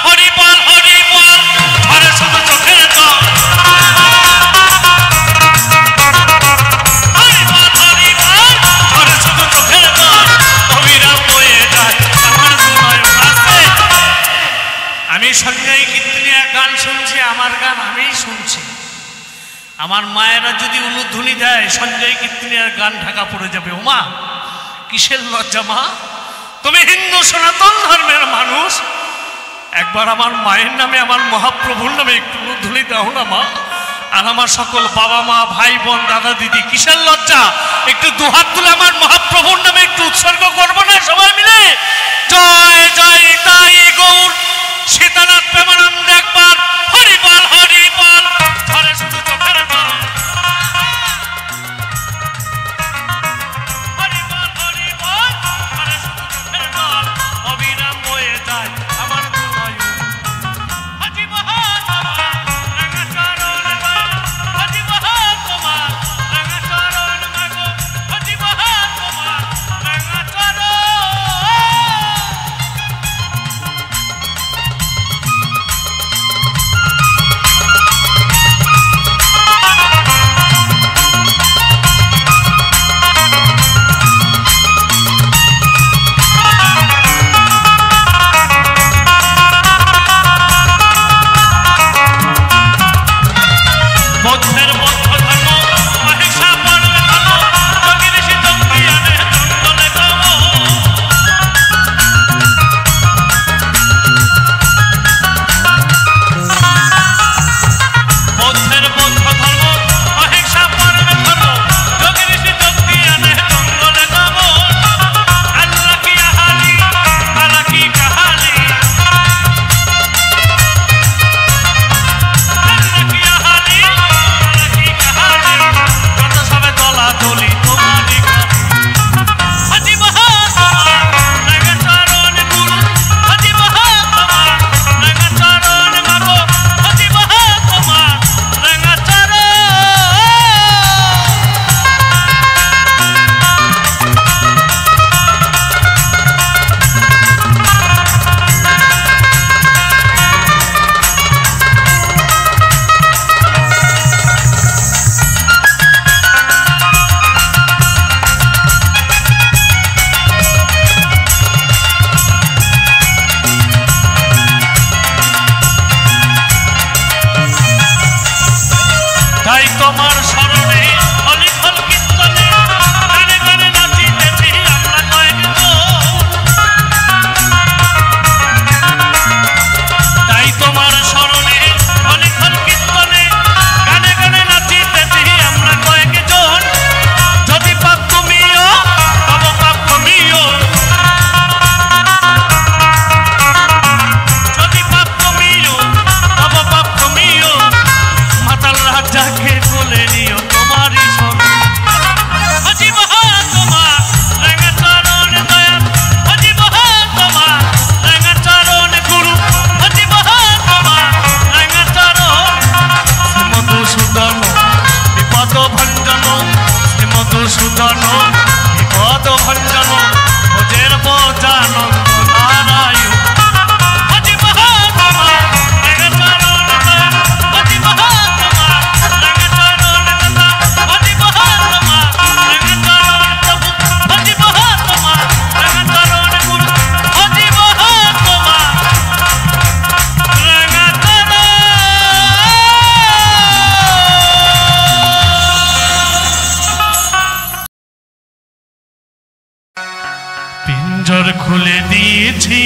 হরিবল হরিবল, ঘরে শুধু চোখের জল। হরিবল হরিবল, ঘরে শুধু চোখের জল, অবিরাম বয়ে যায় আমার হৃদয় উল্লাসে। আমি সঞ্জয় কীর্তনিয়া গান শুনছি, আমার গান আমিই শুনছি। আমার মায়েরা যদি উলুধ্বনি দেয় সঞ্জয় কীর্তনিয়ার গান ঢাকা পড়ে যাবে। ওমা কিসের লজ্জা মা, তুমি হিন্দু সনাতন ধর্মের মানুষ, একবার আমার মায়ের নামে আমার মহাপ্রভুর নামে একটু উলুধ্বনি দাও না মা। আর আমার সকল বাবা মা ভাই বোন দাদা দিদি কিসের লজ্জা, একটু দুহাত তুলে আমার মহাপ্রভুর নামে একটু উৎসর্গ করবো না সবাই মিলে? জয় জয় তাই গৌর সীতানাথ প্রেমানন্দ একবার হরিবল হরিবল, ধরে শুধু চোখের জল। হরিবল হরিবল, ধরে শুধু চোখের জল, অবিরাম বয়ে যায় আমার হৃদয়। হাজি বহার তোমার রাঙা চরণ মাগো, হাজি বহার তোমার রাঙা চরণ মাগো, হাজি বহার তোমার রাঙা চরণ। বৌদ্ধের বৌদ্ধ ধর্ম, অহিংসা পরমে ধর্ম, যোগী ঋষি যোগী আনে জঙ্গলে গম। বৌদ্ধের বৌদ্ধ ধর্ম, অহিংসা পরমে ধর্ম, যোগী ঋষি যোগী আনে জঙ্গলে গম। আল্লাহ কি আহালি, আল্লাহ কি কাহালি, আল্লাহ কি আহালি, আল্লাহ কি কাহালি, যত সবে দলাদলি তোমারই ঘরে। হাজি বহার তোমার রাঙা চরণ গুরু, হাজি বহার তোমার রাঙা চরণ মাগো, হাজি বহার তোমার রাঙা চরণ। তাই তোমার স্মরণে অলিখল কীর্তনে গানে গানে নাচিতেছি আমরা কয়েকজন। তাই তোমার স্মরণে অলিখল কীর্তনে গানে গানে নাচিতেছি আমরা কয়েকজন। যদি পাপ তুমিও তব পাপ তুমিও, যদি পাপ তুমিও তব পাপ তুমিও, মাতাল রাজাকে বলে নিও তোমারই শোনো। হাজি বহার তোমার রাঙা চরণ দয়াল, হাজি বহার তোমার রাঙা চরণ গুরু, হাজি বহার তোমার রাঙা চরণ। শ্রীমধুসূদন বিপদ ভঞ্জন, শ্রীমধুসূদন বিপদ ভঞ্জন, ভোজের বোজানন্দ নারায়ণ। হাজি বহার তোমার রাঙা চরণ দয়াল, হাজি বহার তোমার রাঙা চরণ দাতা, হাজি বহার তোমার রাঙা চরণ প্রভু, হাজি বহার তোমার রাঙা চরণ গুরু, হাজি বহার তোমার রাঙা চরণ। পিঞ্জর খুলে দিয়েছি,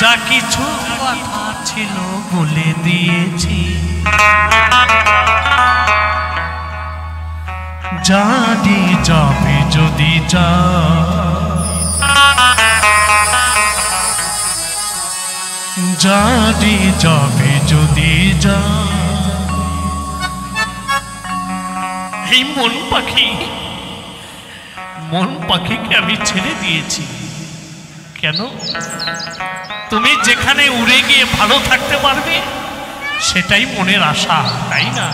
যা কিছু কথা ছিল বলে দিয়েছি। জানি যাবে যদি যা, জানি যাবে যদি যা। এই মন পাখিকে আমি ছেড়ে দিয়েছি, কেন? তুমি যেখানে উড়ে গিয়ে ভালো থাকতে পারবে সেটাই মনের আশা, তাই না?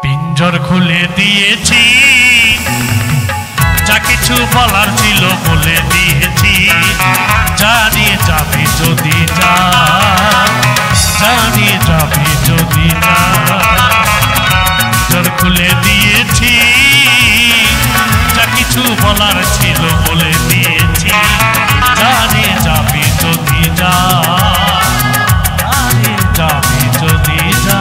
পিঞ্জর খুলে দিয়েছি, যা কিছু বলার ছিল বলে দিয়েছি। জানিয়ে যাবি যদি যা, জানিয়ে যাবি যদি না। পিঞ্জর খুলে দিয়েছি, যা কিছু বলার ছিল বলে দিয়েছি। জানিয়ে যাবি যদি যা, জানিয়ে যাবি যদি যা।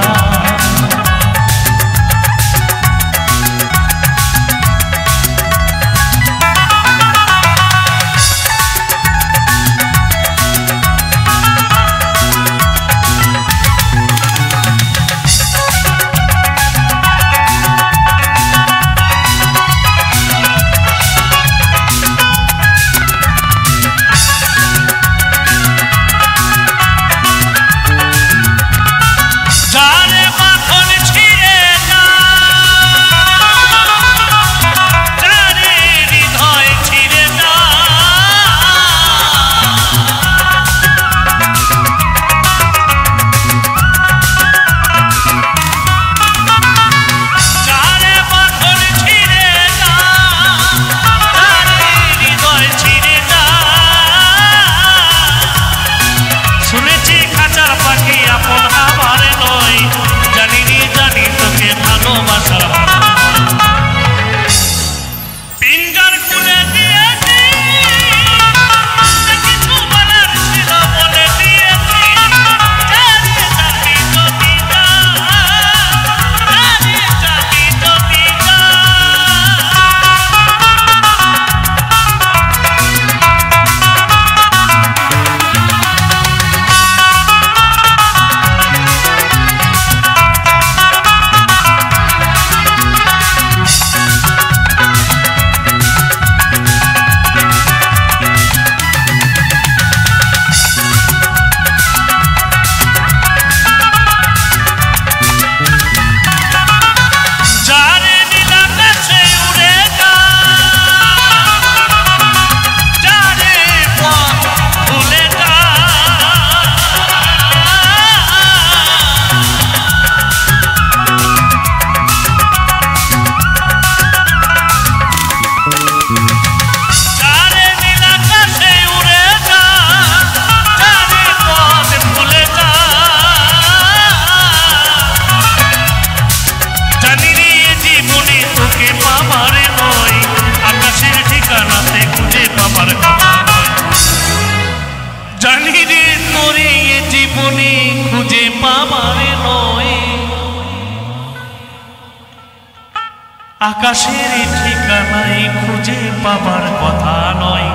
আকাশের ঠিকানায় খুঁজে পাবার কথা নয়।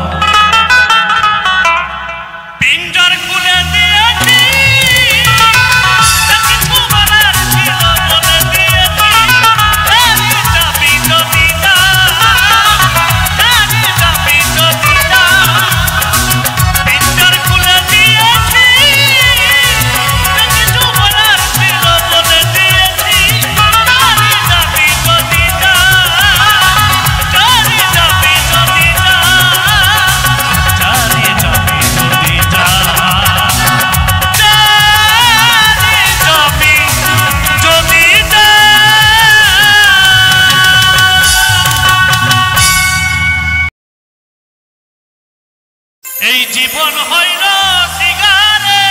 পিঞ্জর খুলে দিয়েছি, এই জীবন হইল সিগারে,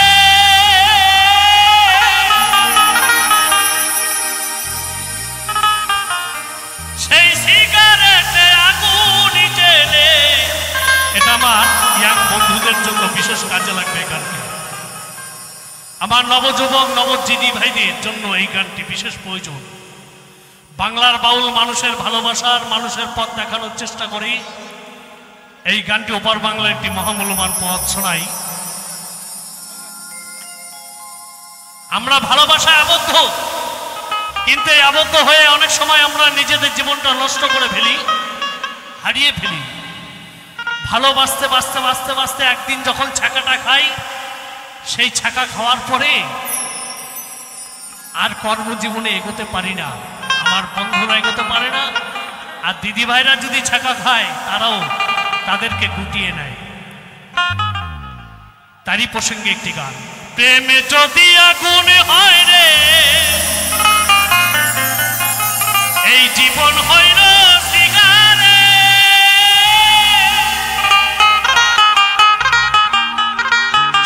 সেই সিগারেটে আগুন জ্বেলে। এটা আমার ইয়াং বন্ধুদের জন্য বিশেষ কাজে লাগবে এই গানটি। আমার নবযুবক নবজিনী ভাইদের জন্য এই গানটি বিশেষ প্রয়োজন। বাংলার বাউল মানুষের ভালোবাসার, মানুষের পথ দেখানোর চেষ্টা করি। এই গানটি ওপার বাংলার একটি মহামূল্যবান পথ শোনাই। আমরা ভালোবাসায় আবদ্ধ, কিন্তু এই আবদ্ধ হয়ে অনেক সময় আমরা নিজেদের জীবনটা নষ্ট করে ফেলি, হারিয়ে ফেলি। ভালোবাসতে বাঁচতে বাঁচতে বাঁচতে একদিন যখন ছাকাটা খাই, সেই ছাকা খাওয়ার পরে আর কর্মজীবনে এগোতে পারি না। আমার বন্ধুরা এগোতে পারে না, আর দিদি ভাইরা যদি ছাকা খায় তারাও তাদেরকে গুটিয়ে নেয়। তারই প্রসঙ্গে একটি গান। প্রেমে যদি আগুন হয় রে এই জীবন হইল সিগারে,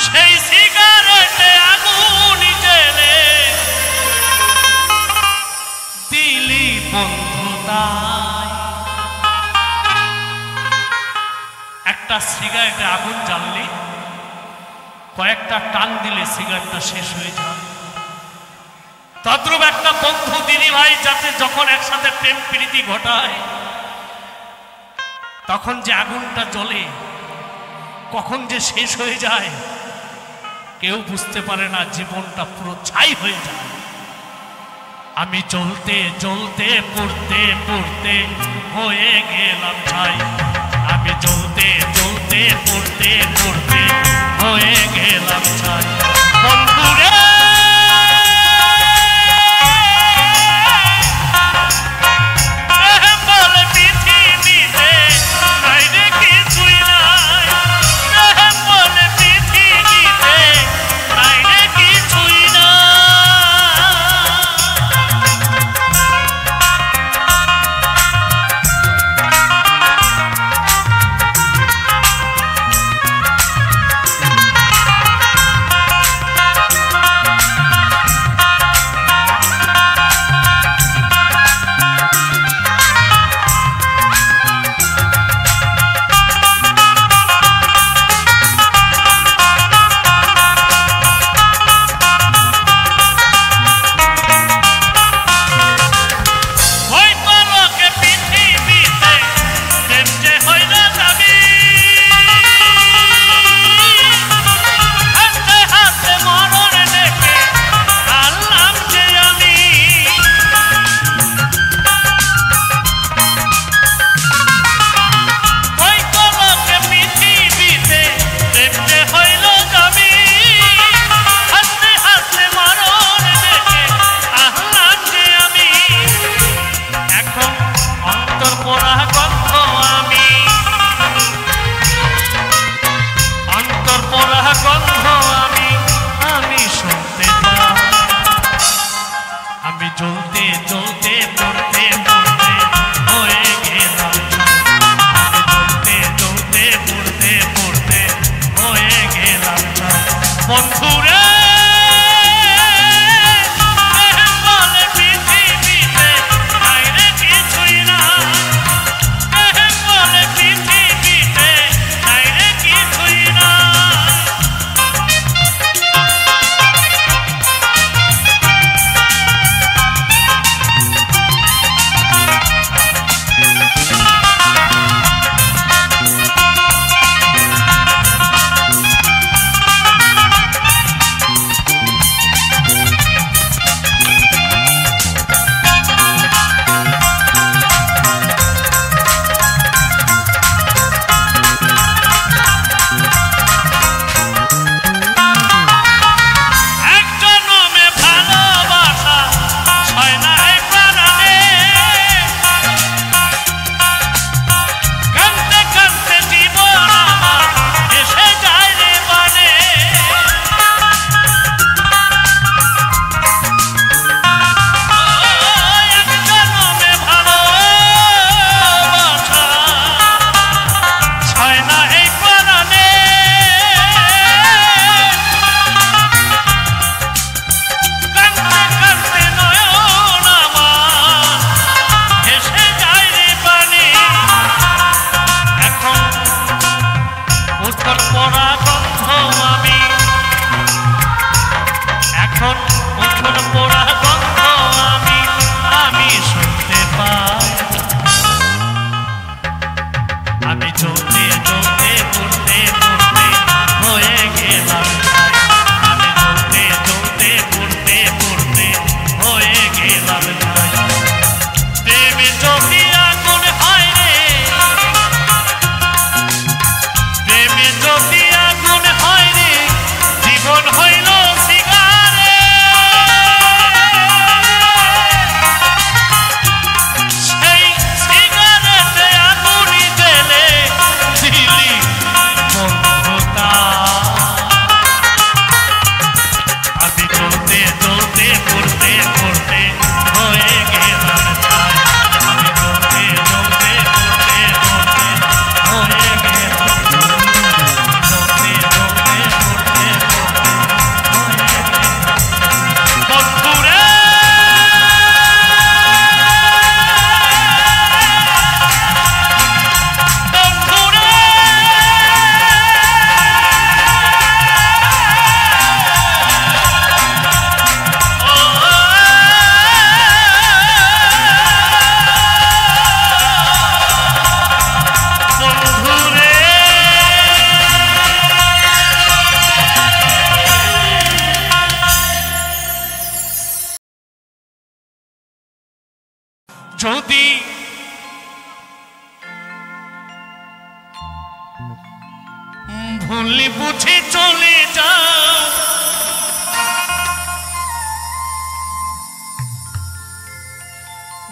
সেই সিগারেটে আগুন জেলে দিলি বন্ধুতা। একটা সিগারেটে আগুন জ্বাললি, কয়েকটা টান দিলে সিগারেটটা শেষ হয়ে যায়। তদ্রূপ একটা বন্ধু দিদি ভাই যাতে যখন একসাথে প্রেম প্রীতি ঘটায় তখন যে আগুনটা জ্বলে কখন যে শেষ হয়ে যায় কেউ বুঝতে পারে না, জীবনটা পুরো ছাই হয়ে যায়। আমি চলতে চলতে পড়তে পড়তে হয়ে গেলাম ছাই, আমি চলতে চলতে পড়তে পড়তে হয়ে গেলাম ছাই। বন্ধুরে যদি ভুলে বুঝে চলে যাও,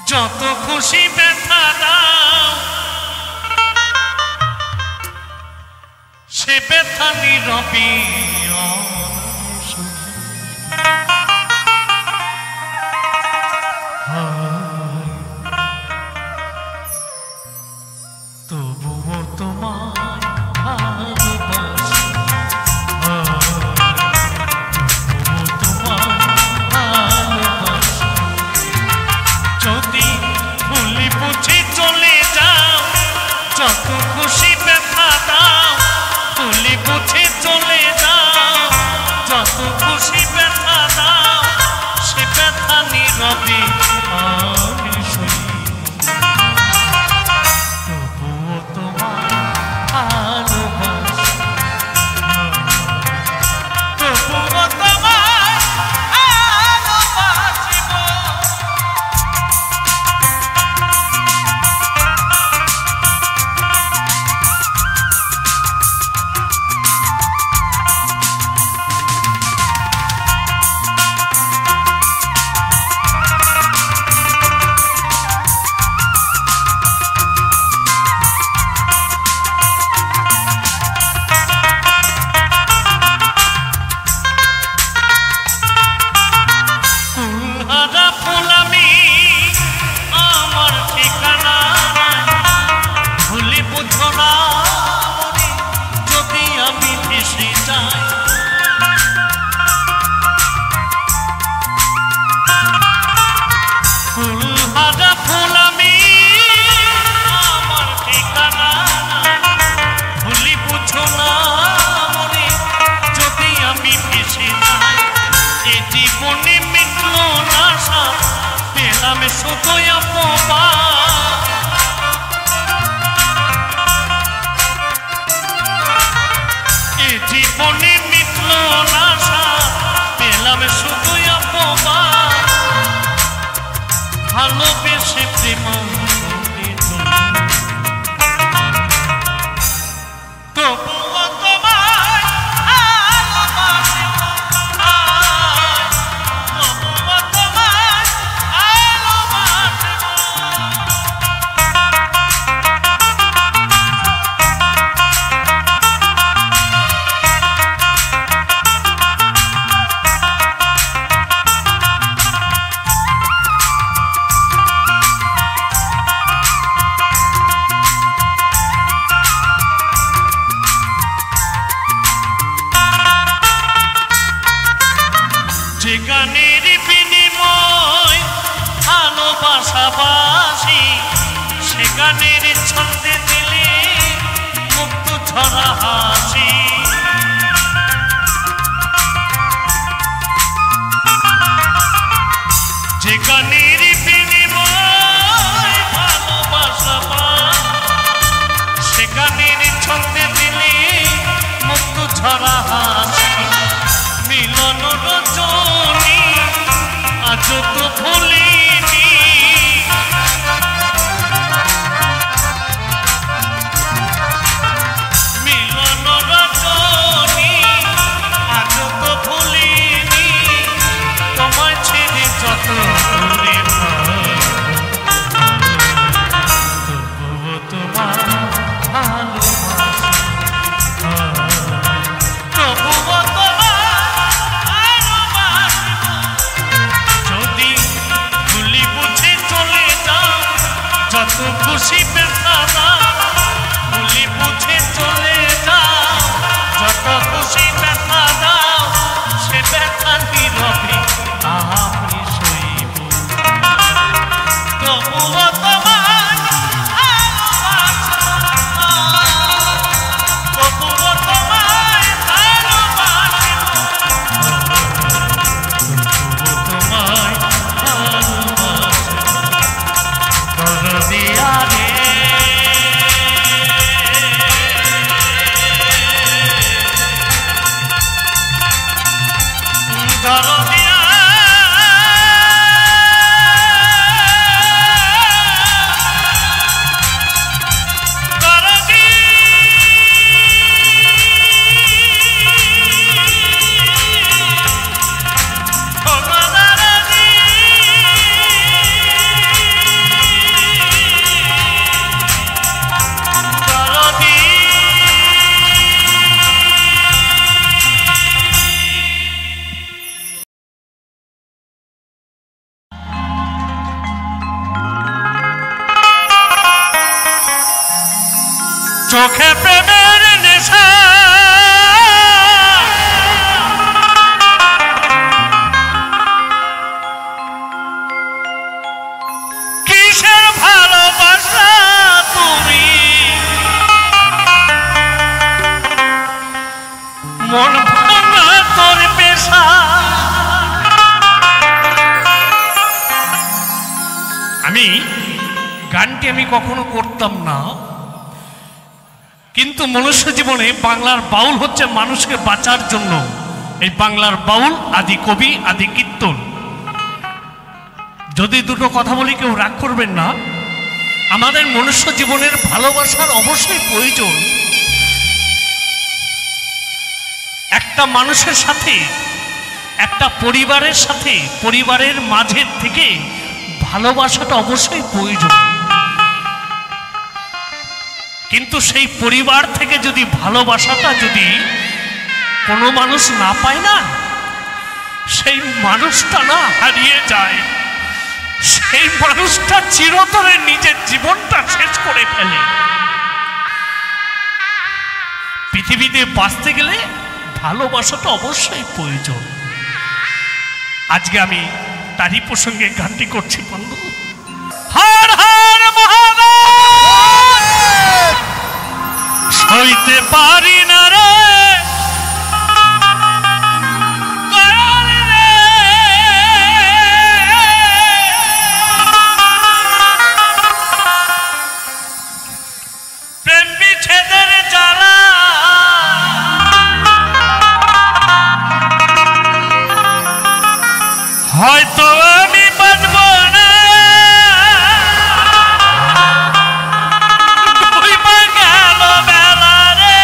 যত খুশি ব্যথা দাও, সে ব্যথা নীরবে তবুও তোমার ভালোবাসি, তবুও তোমার ভালোবাসি। যদি ভুলে বুঝে চলে যাও, যত খুশি ব্যথা দাও, ভুলে বুঝে চলে যাও, যত খুশি ব্যথা দাও, সে ব্যথা নীরবে আমি সই। তবুও তোমার ভালোবাসি, তবুও তোমার ভালোবাসিব। জীবনে মিটল না পেলাম শুধু অপমান, ভালোবেসে প্রেম তবুও তোমার ভালোবাসিব, তবুও তোমার ভালোবাসিব। যে গানের বিনিময় ভালোবাসাবাসি, সে গানের ছন্দে দিলে মুক্ত ছড়া হাসি। যে গানের বিনিময় ভালোবাসাবাসি, সে গানের ছন্দে দিলে মুক্ত ছড়া হাসি। মিলন রজনী আজ তো ভুলিনি, মিলন রজনী আজ তো ভুলিনি, তোমায় ছেড়ে যত দূরে তবুও তোমার ভালোবাসি, তবুও যত খুশি ব্যথা দাও, ভুলে বুঝে চলে যাও, যত খুশি ব্যথা দাও, সে ব্যথা নীরবে আমি সইব। তবুও তোমার ভালোবাসা, তবুও তোমায় ভালোবাসিব, তবুও তোমায় ভালোবাসিব। দিয়া রে চোখে প্রেমের নেশা কিসের ভালোবাসা তুমি মন ভাঙা তোর পেশা গানটি আমি কখনো করতাম না, কিন্তু মনুষ্য জীবনে বাংলার বাউল হচ্ছে মানুষকে বাঁচার জন্য। এই বাংলার বাউল আদি কবি আদি কীর্তন। যদি দুটো কথা বলি কেউ রাগ করবেন না, আমাদের মনুষ্য জীবনের ভালোবাসার অবশ্যই প্রয়োজন। একটা মানুষের সাথে, একটা পরিবারের সাথে, পরিবারের মাঝের থেকে ভালোবাসাটা অবশ্যই প্রয়োজন। কিন্তু সেই পরিবার থেকে যদি ভালোবাসাটা যদি কোনো মানুষ না পায় না, সেই মানুষটা না হারিয়ে যায়, সেই মানুষটা চিরতরে নিজের জীবনটা শেষ করে ফেলে। পৃথিবীতে বাঁচতে গেলে ভালোবাসাটা অবশ্যই প্রয়োজন। আজকে আমি তারই প্রসঙ্গে গানটি করছি বন্ধু। হর হর মহাদেব, সইতে পারি না রে দয়াল রে, প্রেম বিচ্ছেদের জ্বালা হয়তো আমি বাঁচব না, ডুইবা গেল বেলা রে।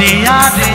আরে আরে